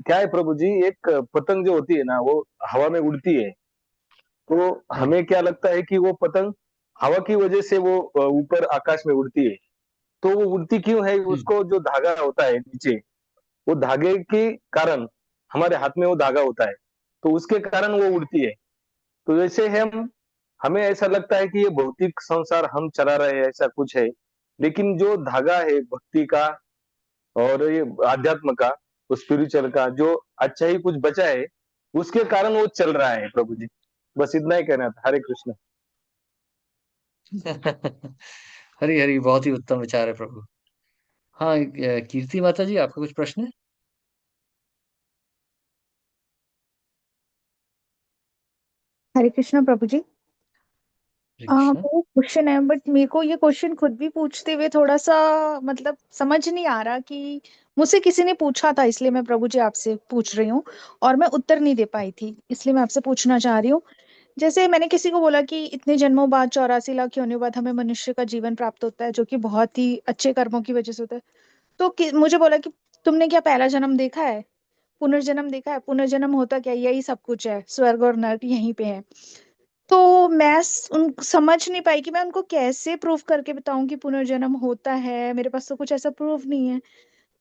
Speaker 4: क्या है प्रभु जी, एक पतंग जो होती है ना, वो हवा में उड़ती है, तो
Speaker 1: हम्म।
Speaker 4: हमें क्या लगता है कि वो पतंग हवा की वजह से वो ऊपर आकाश में उड़ती है। तो वो उड़ती क्यों है,
Speaker 1: हम्म।
Speaker 4: उसको जो धागा होता है नीचे, वो धागे के कारण, हमारे हाथ में वो धागा होता है, तो उसके कारण वो उड़ती है। तो जैसे हम हमें ऐसा लगता है कि ये भौतिक संसार हम चला रहे हैं, ऐसा कुछ है। लेकिन जो धागा है भक्ति का और ये आध्यात्म का, उस स्पिरिचुअल का, जो अच्छा ही कुछ बचा है, उसके कारण वो चल रहा है प्रभु जी। बस इतना ही कहना था। हरे कृष्ण।
Speaker 1: हरी हरी, बहुत ही उत्तम विचार है प्रभु। हाँ, कीर्ति माता जी, आपका कुछ प्रश्न है?
Speaker 7: हरे कृष्णा प्रभु जी।
Speaker 1: हरे कृष्ण।
Speaker 7: मेरा क्वेश्चन है, बट मेरे को ये क्वेश्चन खुद भी पूछते हुए थोड़ा सा मतलब समझ नहीं आ रहा कि मुझसे किसी ने पूछा था, इसलिए मैं प्रभु जी आपसे पूछ रही हूँ। और मैं उत्तर नहीं दे पाई थी, इसलिए मैं आपसे पूछना चाह रही हूँ। जैसे मैंने किसी को बोला कि इतने जन्मों बाद, 84 लाख योनियों बाद हमें मनुष्य का जीवन प्राप्त होता है, जो कि बहुत ही अच्छे कर्मों की वजह से होता है। तो मुझे बोला कि तुमने क्या पहला जन्म देखा है, पुनर्जन्म देखा है? पुनर्जन्म होता क्या, यही सब कुछ है, स्वर्ग और नरक यहीं पे है। तो मैं समझ नहीं पाई कि मैं उनको कैसे प्रूफ करके बताऊं कि पुनर्जन्म होता है। मेरे पास तो कुछ ऐसा प्रूफ नहीं है।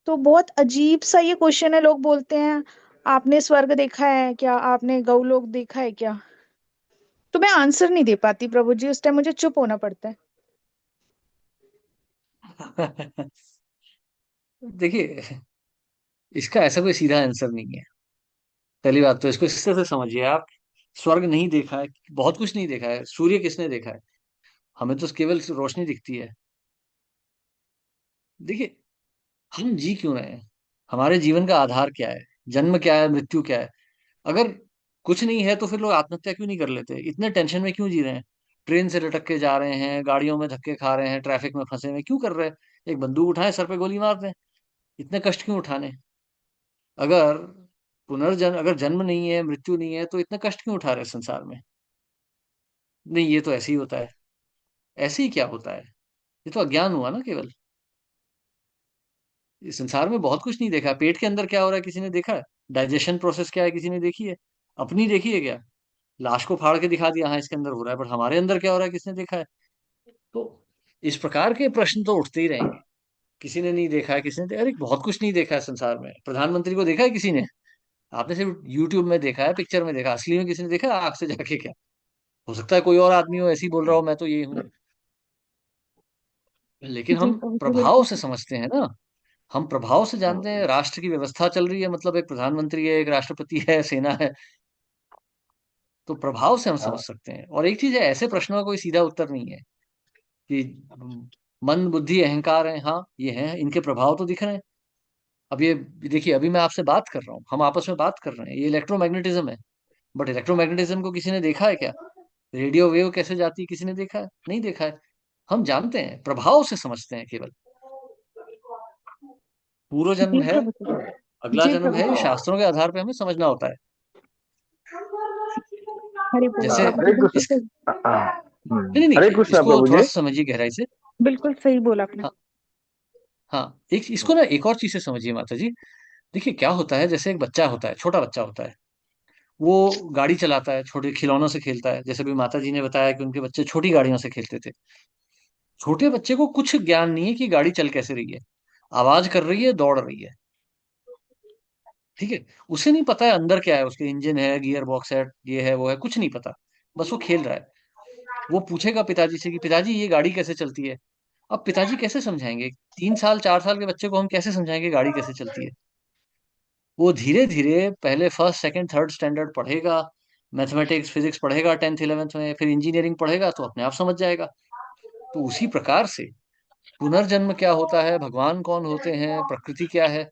Speaker 7: तो बहुत अजीब सा ये क्वेश्चन है। लोग बोलते हैं आपने स्वर्ग देखा है क्या, आपने गौलोक देखा है क्या? तो मैं आंसर नहीं दे पाती प्रभु जी, उस टाइम मुझे चुप होना पड़ता है।
Speaker 1: देखिए, इसका ऐसा कोई सीधा आंसर नहीं है। पहली बात तो इसको इस तरह से समझिए आप। स्वर्ग नहीं देखा है, बहुत कुछ नहीं देखा है। सूर्य किसने देखा है? हमें तो केवल रोशनी दिखती है। देखिए, हम जी क्यों रहे हैं? हमारे जीवन का आधार क्या है? जन्म क्या है, मृत्यु क्या है? अगर कुछ नहीं है तो फिर लोग आत्महत्या क्यों नहीं कर लेते? इतने टेंशन में क्यों जी रहे हैं? ट्रेन से लटक के जा रहे हैं, गाड़ियों में धक्के खा रहे हैं, ट्रैफिक में फंसे हुए क्यों कर रहे हैं? एक बंदूक उठाएं, सर पे गोली मार दें। इतने कष्ट क्यों उठाने? अगर पुनर्जन्म, अगर जन्म नहीं है, मृत्यु नहीं है, तो इतने कष्ट क्यों उठा रहे हैं संसार में? नहीं, ये तो ऐसे ही होता है। ऐसे ही क्या होता है? ये तो अज्ञान हुआ ना केवल। इस संसार में बहुत कुछ नहीं देखा। पेट के अंदर क्या हो रहा है किसी ने देखा है? डाइजेशन प्रोसेस क्या है किसी ने देखी है? अपनी देखी है क्या? लाश को फाड़ के दिखा दिया, हाँ इसके अंदर हो रहा है, बट हमारे अंदर क्या हो रहा है किसने देखा है? तो इस प्रकार के प्रश्न तो उठते ही रहेंगे। किसी ने नहीं देखा है, अरे बहुत कुछ नहीं देखा है संसार में। प्रधानमंत्री को देखा है किसी ने? आपने सिर्फ यूट्यूब में देखा है, पिक्चर में देखा, असली में किसी ने देखा है आंख से जाके? क्या हो सकता है कोई और आदमी हो, ऐसे ही बोल रहा हो मैं तो ये हूँ। लेकिन
Speaker 7: जी
Speaker 1: हम
Speaker 7: प्रभु जी,
Speaker 1: प्रभाव
Speaker 7: बिल्कुल।
Speaker 1: से समझते हैं ना। हम प्रभाव से जानते हैं, राष्ट्र की व्यवस्था चल रही है, मतलब एक प्रधानमंत्री है, एक राष्ट्रपति है, सेना है। तो प्रभाव से हम समझ सकते हैं। और एक चीज है, ऐसे प्रश्नों का कोई सीधा उत्तर नहीं है कि मन बुद्धि अहंकार है, हाँ ये है, इनके प्रभाव तो दिख रहे हैं। अब ये देखिए, अभी मैं आपसे बात कर रहा हूँ, हम आपस में बात कर रहे हैं, ये इलेक्ट्रोमैग्नेटिज्म है। बट इलेक्ट्रोमैग्नेटिज्म को किसी ने देखा है क्या? रेडियो वेव कैसे जाती है, किसी ने देखा है? नहीं देखा है। हम जानते हैं, प्रभाव से समझते हैं केवल। पूर्व जन्म
Speaker 7: जी
Speaker 1: है,
Speaker 7: प्रभु जी।
Speaker 1: अगला
Speaker 7: जी
Speaker 1: जन्म
Speaker 7: प्रभु
Speaker 1: है, ये
Speaker 7: जी।
Speaker 1: शास्त्रों के आधार पे हमें समझना होता है।
Speaker 7: हरे बोल
Speaker 1: जैसे
Speaker 7: प्रभु जी,
Speaker 4: हरे
Speaker 7: बिल्कुल
Speaker 4: कृष्ण।
Speaker 7: सही।
Speaker 1: नहीं नहीं
Speaker 4: हरे
Speaker 1: नहीं,
Speaker 4: कृष्ण
Speaker 1: इसको
Speaker 4: प्रभु
Speaker 1: थोड़ा
Speaker 4: जी।
Speaker 1: सा समझिए गहराई से।
Speaker 7: बिल्कुल सही बोला आपने।
Speaker 1: हाँ। हाँ, एक इसको ना एक और चीज से समझिए माता जी। देखिए क्या होता है, जैसे एक बच्चा होता है, छोटा बच्चा होता है। वो गाड़ी चलाता है, छोटे खिलौनों से खेलता है। जैसे भी माता जी ने बताया कि उनके बच्चे छोटी गाड़ियों से खेलते थे। छोटे बच्चे को कुछ ज्ञान नहीं है कि गाड़ी चल कैसे रही है, आवाज कर रही है, दौड़ रही है। ठीक है। उसे नहीं पता है अंदर क्या है, उसके इंजन है, गियर बॉक्स है, ये है वो है, कुछ नहीं पता। बस वो खेल रहा है। वो पूछेगा पिताजी से कि पिताजी ये गाड़ी कैसे चलती है? अब पिताजी कैसे समझाएंगे? 3 साल 4 साल के बच्चे को हम कैसे समझाएंगे गाड़ी कैसे चलती है? वो धीरे धीरे पहले फर्स्ट सेकंड थर्ड स्टैंडर्ड पढ़ेगा, मैथमेटिक्स फिजिक्स पढ़ेगा 10th 11th में, फिर इंजीनियरिंग पढ़ेगा तो अपने आप समझ जाएगा। तो उसी प्रकार से पुनर्जन्म क्या होता है, भगवान कौन होते हैं, प्रकृति क्या है,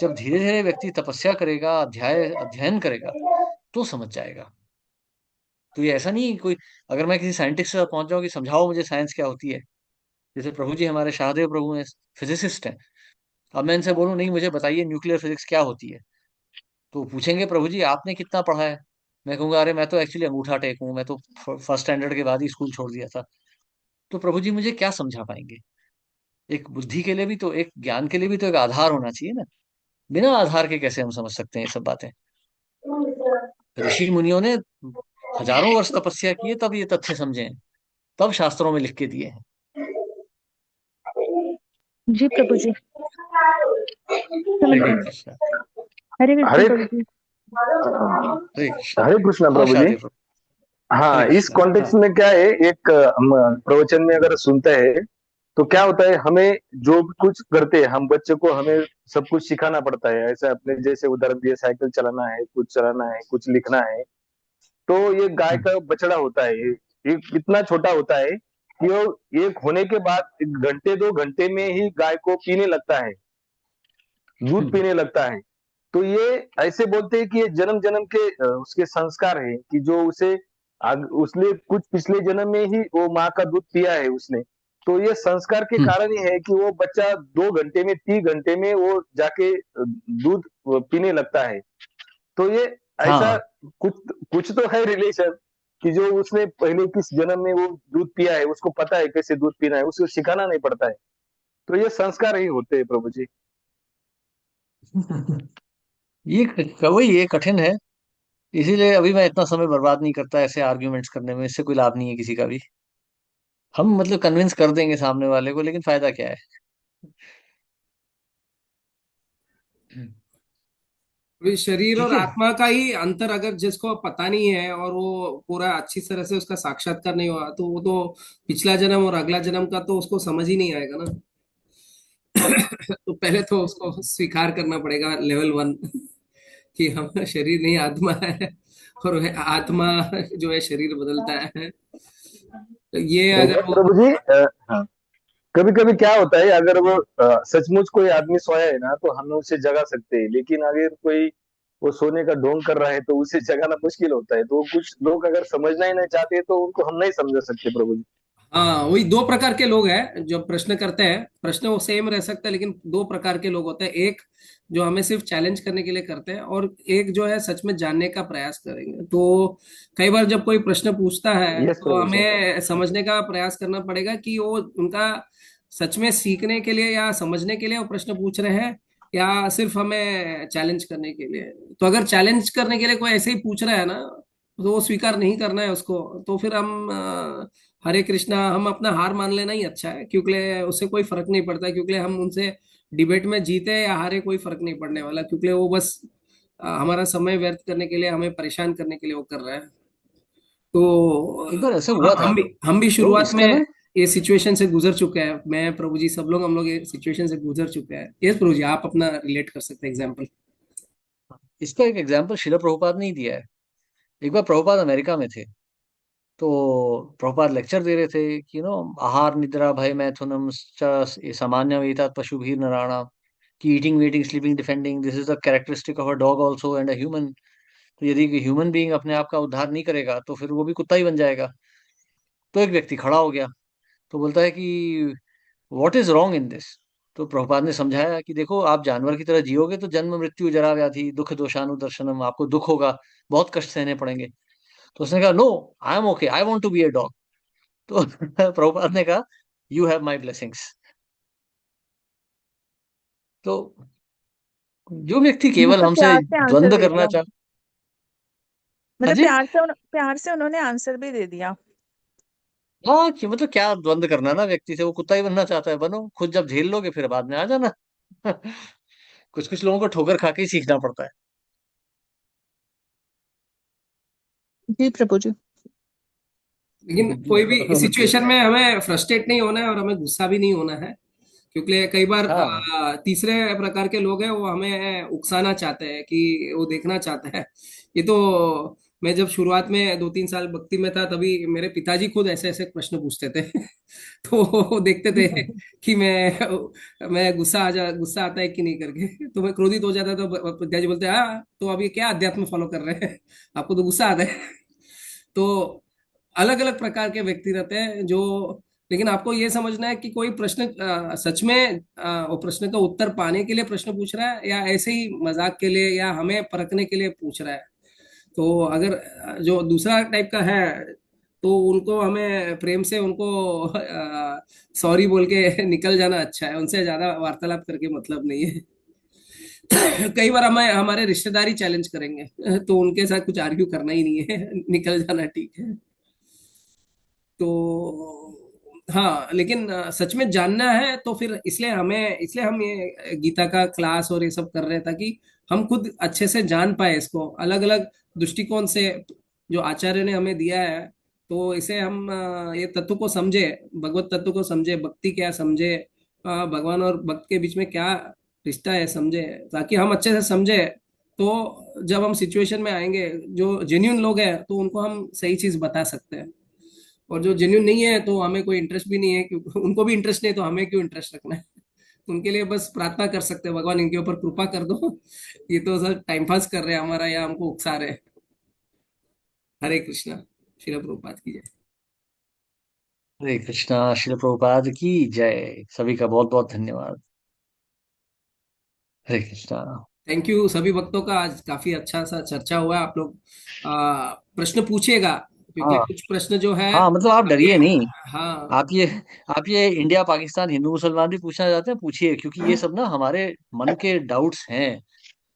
Speaker 1: जब धीरे धीरे व्यक्ति तपस्या करेगा, अध्ययन करेगा, तो समझ जाएगा। तो ये ऐसा नहीं है कि कोई, अगर मैं किसी साइंटिस्ट के साथ पहुंच जाऊं कि समझाओ मुझे साइंस क्या होती है, जैसे प्रभु जी हमारे शाहदेव प्रभु हैं, फिजिसिस्ट हैं। अब मैं इनसे बोलूं नहीं मुझे बताइए न्यूक्लियर फिजिक्स क्या होती है, तो पूछेंगे प्रभु जी आपने कितना पढ़ा है? मैं कहूंगा अरे मैं तो एक्चुअली अंगूठा टेक हूँ, मैं तो फर्स्ट स्टैंडर्ड के बाद ही स्कूल छोड़ दिया था। तो प्रभु जी मुझे क्या समझा पाएंगे? एक बुद्धि के लिए भी तो, एक ज्ञान के लिए भी तो एक आधार होना चाहिए ना। बिना आधार के कैसे हम समझ सकते हैं ये सब बातें? ऋषि मुनियों ने हजारों वर्ष तपस्या किए तब ये तथ्य समझे हैं, तब शास्त्रों में लिख के दिए हैं।
Speaker 7: जी प्रभु जी, समझ
Speaker 1: हरे
Speaker 7: गए।
Speaker 1: कृष्णा।
Speaker 7: हरे कृष्ण
Speaker 4: हरे
Speaker 7: प्रभु जी।
Speaker 1: हरे कृष्णा।
Speaker 4: हरे कृष्णा
Speaker 1: हाँ
Speaker 4: प्रभु जी।
Speaker 1: शादी प्रभु। हरे
Speaker 4: हाँ, इस
Speaker 1: कृष्णा। हाँ।
Speaker 4: कॉन्टेक्स्ट में क्या है, एक हम प्रवचन में अगर सुनते हैं तो क्या होता है, हमें जो भी कुछ करते हैं हम बच्चे को, हमें सब कुछ सिखाना पड़ता है। ऐसा अपने जैसे उदाहरण दिए, साइकिल चलाना है, कुछ चलाना है, कुछ लिखना है। तो ये गाय
Speaker 1: हम्म।
Speaker 4: का बछड़ा होता है, ये इतना छोटा होता है कि वो एक होने के बाद 1 घंटे 2 घंटे में ही गाय को पीने लगता है, दूध
Speaker 1: हम्म।
Speaker 4: पीने लगता है। तो ये ऐसे बोलते हैं कि ये जन्म जन्म के उसके संस्कार है, कि जो उसे उसने कुछ पिछले जन्म में ही वो माँ का दूध पिया है उसने। तो ये संस्कार के
Speaker 1: हम्म।
Speaker 4: कारण ही है कि वो बच्चा 2 घंटे में 3 घंटे में वो जाके दूध पीने लगता है। तो ये ऐसा
Speaker 1: हाँ।
Speaker 4: कुछ कुछ तो है रिलेशन, कि जो उसने पहले किस जन्म में वो दूध पिया है, उसको पता है कैसे दूध पीना है, उसको सिखाना नहीं पड़ता है। तो ये संस्कार ही होते हैं प्रभु जी।
Speaker 1: वही ये कठिन है। इसीलिए अभी मैं इतना समय बर्बाद नहीं करता ऐसे आर्ग्यूमेंट्स करने में, इससे कोई लाभ नहीं है किसी का भी। हम मतलब कन्विंस कर देंगे सामने वाले को, लेकिन फायदा क्या है।
Speaker 3: अभी शरीर और
Speaker 1: ठीक है।
Speaker 3: आत्मा का ही अंतर अगर जिसको पता नहीं है और वो पूरा अच्छी तरह से उसका साक्षात्कार नहीं हुआ, तो वो तो पिछला जन्म और अगला जन्म का तो उसको समझ ही नहीं आएगा ना। तो पहले तो उसको स्वीकार करना पड़ेगा लेवल 1, कि हम शरीर नहीं आत्मा है, और वह आत्मा जो है शरीर बदलता है। तो ये अगर वो,
Speaker 4: प्रभु जी, हाँ, कभी कभी क्या होता है, अगर वो सचमुच कोई आदमी सोया है ना, तो हम उसे जगा सकते हैं। लेकिन अगर कोई वो सोने का ढोंग कर रहा है तो उसे जगाना मुश्किल होता है। तो कुछ लोग अगर समझना ही नहीं चाहते तो उनको हम नहीं समझा सकते प्रभु जी।
Speaker 3: हाँ वही 2 प्रकार के लोग हैं जो प्रश्न करते हैं। प्रश्न वो सेम रह सकता है, लेकिन 2 प्रकार के लोग होते हैं। एक जो हमें सिर्फ चैलेंज करने के लिए करते हैं, और एक जो है सच में जानने का प्रयास करेंगे। तो कई बार जब कोई प्रश्न पूछता है
Speaker 4: यस
Speaker 3: तो
Speaker 4: प्रभु जी।
Speaker 3: हमें समझने का प्रयास करना पड़ेगा कि वो उनका सच में सीखने के लिए या समझने के लिए वो प्रश्न पूछ रहे हैं, या सिर्फ हमें चैलेंज करने के लिए। तो अगर चैलेंज करने के लिए कोई ऐसे ही पूछ रहा है ना, तो वो स्वीकार नहीं करना है उसको। तो फिर हम हरे कृष्णा, हम अपना हार मान लेना ही अच्छा है, क्योंकि उससे कोई फर्क नहीं पड़ता। क्योंकि हम उनसे डिबेट में जीते या हारे कोई फर्क नहीं पड़ने वाला, क्योंकि वो बस हमारा समय व्यर्थ करने के लिए, हमें परेशान करने के लिए वो कर रहा है। तो
Speaker 1: एक बार ऐसे हुआ था
Speaker 3: हम भी
Speaker 1: तो
Speaker 3: शुरुआत में
Speaker 1: इसका ना,
Speaker 3: ये सिचुएशन से गुजर चुके हैं। मैं प्रभु जी, सब लोग, हम लोग ये सिचुएशन से गुजर चुके हैं। यस प्रभु जी, आप अपना रिलेट कर सकते हैं एग्जाम्पल।
Speaker 1: इसका एक एग्जाम्पल शिला प्रभुपाद ने ही दिया है। एक बार प्रभुपाद अमेरिका में थे, तो प्रभुपाद लेक्चर दे रहे थे कि आहार निद्रा भय मैथुनम सामान्य वेता पशुभीर नराणाम, कि eating waiting sleeping defending this is the characteristic of a dog also and a human. तो यदि ह्यूमन बीइंग अपने आप का उद्धार नहीं करेगा तो फिर वो भी कुत्ता ही बन जाएगा। तो एक व्यक्ति खड़ा हो गया, तो बोलता है कि what is wrong in this. तो प्रभुपाद ने समझाया कि देखो, आप जानवर की तरह जियोगे तो जन्म मृत्यु जरा व्याधि दुख दोषानुदर्शनम, आपको दुख होगा, बहुत कष्ट सहने पड़ेंगे। तो उसने कहा no, I am okay, I want to be a dog. तो प्रभुपाद ने कहा यू हैव माई ब्लेसिंग्स। तो जो व्यक्ति केवल
Speaker 7: मतलब
Speaker 1: हमसे
Speaker 7: प्यार से आंसर
Speaker 1: द्वंद्व
Speaker 7: दे
Speaker 1: करना
Speaker 7: दिया।
Speaker 1: चाह, हाँ
Speaker 7: मतलब
Speaker 1: जी,
Speaker 7: प्यार से उन्होंने आंसर भी दे दिया।
Speaker 1: हाँ कि मतलब क्या द्वंद्व करना ना व्यक्ति से, वो कुत्ता ही बनना चाहता है, बनो खुद, जब झेल लोगे फिर बाद में आ जाना। कुछ कुछ लोगों को ठोकर खा के ही सीखना पड़ता है।
Speaker 7: जी प्रभु जी।
Speaker 3: लेकिन कोई भी सिचुएशन में हमें फ्रस्ट्रेट नहीं होना है और हमें गुस्सा भी नहीं होना है। क्योंकि कई बार
Speaker 1: हाँ।
Speaker 3: तीसरे प्रकार के लोग हैं, वो हमें उकसाना चाहते हैं, कि वो देखना चाहते हैं। ये तो मैं जब शुरुआत में 2-3 साल भक्ति में था, तभी मेरे पिताजी खुद ऐसे ऐसे प्रश्न पूछते थे। तो वो देखते थे कि मैं गुस्सा आता है कि नहीं करके। तो मैं क्रोधित हो जाता, तो पिताजी बोलते, हाँ तो अभी क्या अध्यात्म फॉलो कर रहे हैं, आपको तो गुस्सा आता है। तो अलग अलग प्रकार के व्यक्ति रहते हैं जो, लेकिन आपको ये समझना है कि कोई प्रश्न सच में वो प्रश्न का उत्तर पाने के लिए प्रश्न पूछ रहा है, या ऐसे ही मजाक के लिए या हमें परखने के लिए पूछ रहा है। तो अगर जो दूसरा टाइप का है, तो उनको हमें प्रेम से उनको सॉरी बोल के निकल जाना अच्छा है। उनसे ज्यादा वार्तालाप करके मतलब नहीं है। कई बार हमें हमारे रिश्तेदार ही चैलेंज करेंगे, तो उनके साथ कुछ आर्ग्यू करना ही नहीं है, निकल जाना ठीक है। तो हाँ, लेकिन सच में जानना है तो फिर इसलिए हम ये गीता का क्लास और ये सब कर रहे हैं, ताकि हम खुद अच्छे से जान पाए इसको अलग अलग दृष्टिकोण से, जो आचार्य ने हमें दिया है। तो इसे हम ये तत्व को समझे, भगवत तत्व को समझे, भक्ति क्या समझे, भगवान और भक्त के बीच में क्या रिश्ता है समझे, ताकि हम अच्छे से समझे। तो जब हम सिचुएशन में आएंगे, जो जेन्यून लोग हैं तो उनको हम सही चीज बता सकते हैं, और जो जेन्यून नहीं है तो हमें कोई इंटरेस्ट भी नहीं है, क्योंकि उनको भी इंटरेस्ट नहीं है, तो हमें क्यों इंटरेस्ट रखना है। उनके लिए बस प्रार्थना कर सकते हैं, भगवान इनके ऊपर कृपा कर दो, ये तो सर टाइम पास कर रहे हैं हमारा, या हमको उकसा रहे हैं। हरे कृष्णा। श्रील प्रभुपाद की जय।
Speaker 1: हरे कृष्णा। श्रील प्रभुपाद की जय। सभी का बहुत बहुत धन्यवाद। हरे कृष्णा।
Speaker 3: थैंक यू सभी भक्तों का, आज काफी अच्छा सा चर्चा हुआ। आप लोग प्रश्न पूछिएगा, क्योंकि
Speaker 1: हाँ
Speaker 3: कुछ प्रश्न जो है
Speaker 1: हाँ, मतलब आप
Speaker 3: आपके।
Speaker 1: डरिए नहीं।
Speaker 3: हाँ।
Speaker 1: आप ये आप ये इंडिया पाकिस्तान हिंदू मुसलमान भी पूछना चाहते हैं, पूछिए, क्योंकि ये सब ना हमारे मन के डाउट्स हैं।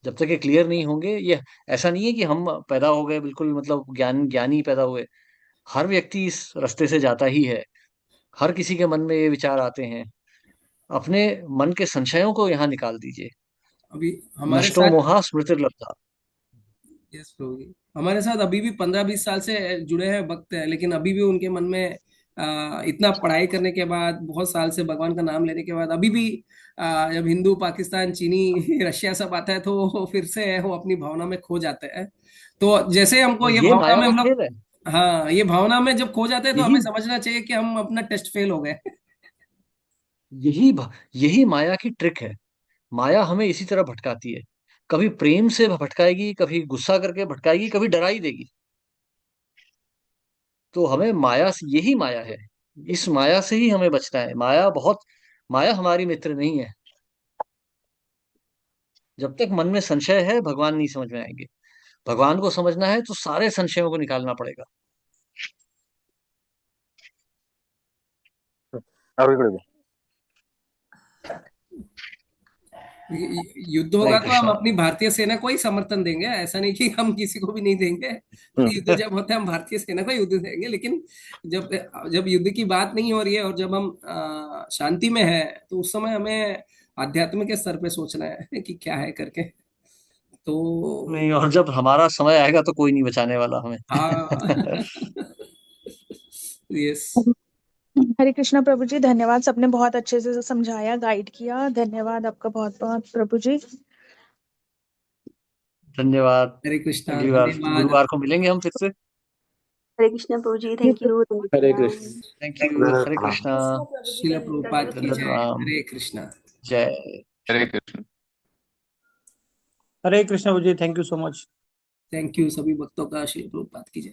Speaker 1: जब तक ये क्लियर नहीं होंगे, ये ऐसा नहीं है कि हम पैदा हो गए बिल्कुल मतलब ज्ञानी पैदा हुए। हर व्यक्ति इस रास्ते से जाता ही है। हर किसी के मन में ये विचार आते हैं। अपने मन के संशयों को यहाँ निकाल दीजिए।
Speaker 3: अभी हमारे
Speaker 1: नष्टो
Speaker 3: साथ,
Speaker 1: मोहा स्मृतिर्लब्धा।
Speaker 3: यस प्रभु जी, हमारे साथ अभी भी 15-20 साल से जुड़े हैं भक्त हैं, लेकिन अभी भी उनके मन में इतना पढ़ाई करने के बाद, बहुत साल से भगवान का नाम लेने के बाद, अभी भी जब हिंदू, पाकिस्तान, चीनी, रशिया सब आता है, तो वो फिर से वो अपनी भावना में खो जाते हैं। तो जैसे हमको ये
Speaker 1: ये
Speaker 3: भावना
Speaker 1: माया
Speaker 3: में
Speaker 1: का
Speaker 3: हम लोग,
Speaker 1: खेल है।
Speaker 3: हाँ, ये भावना में जब खो जाते हैं तो
Speaker 1: यही
Speaker 3: हमें समझना चाहिए कि हम अपना टेस्ट फेल हो गए।
Speaker 1: यही माया की ट्रिक है। माया हमें इसी तरह भटकाती है। कभी प्रेम से भटकाएगी, कभी गुस्सा करके भटकाएगी, कभी डरा ही देगी। तो हमें यही माया है। इस माया से ही हमें बचना है। माया हमारी मित्र नहीं है। जब तक मन में संशय है, भगवान नहीं समझ में आएंगे। भगवान को समझना है तो सारे संशयों को निकालना पड़ेगा।
Speaker 4: और इकडे बघ.
Speaker 3: युद्ध
Speaker 1: हरे
Speaker 3: होगा तो हम
Speaker 1: कृष्णा।
Speaker 3: अपनी भारतीय सेना को ही समर्थन देंगे, ऐसा नहीं कि हम किसी को भी नहीं देंगे। युद्ध जब होता है हम भारतीय सेना को युद्ध देंगे, लेकिन जब जब युद्ध की बात नहीं हो रही है और जब हम शांति में है, तो उस समय हमें आध्यात्म के स्तर पे सोचना है कि क्या है करके। तो
Speaker 1: नहीं, और जब हमारा समय आएगा तो कोई नहीं बचाने वाला हमें।
Speaker 3: हाँ। यस।
Speaker 7: हरे कृष्णा प्रभु जी, धन्यवाद। सबने बहुत अच्छे से समझाया, गाइड किया। धन्यवाद आपका बहुत बहुत प्रभु जी।
Speaker 1: धन्यवाद।
Speaker 3: हरे कृष्णा,
Speaker 1: अगली बार
Speaker 3: धन्यवाद।
Speaker 1: गुरुवार को मिलेंगे हम फिर से।
Speaker 2: हरे कृष्णा प्रभु जी,
Speaker 7: जी,
Speaker 2: थैंक यू,
Speaker 4: हरे
Speaker 2: धन्यवाद।
Speaker 4: कृष्ण.
Speaker 1: Thank you. हरे कृष्णा।
Speaker 3: शिला प्रभुपाद की
Speaker 1: दंडवत
Speaker 3: जय।
Speaker 1: प्रणाम।
Speaker 3: हरे कृष्णा।
Speaker 1: जय।
Speaker 8: Hare Krishna.
Speaker 9: Hare Krishna ji, thank you so much.
Speaker 3: Thank you सभी भक्तों का, शिला प्रभुपाद की जय।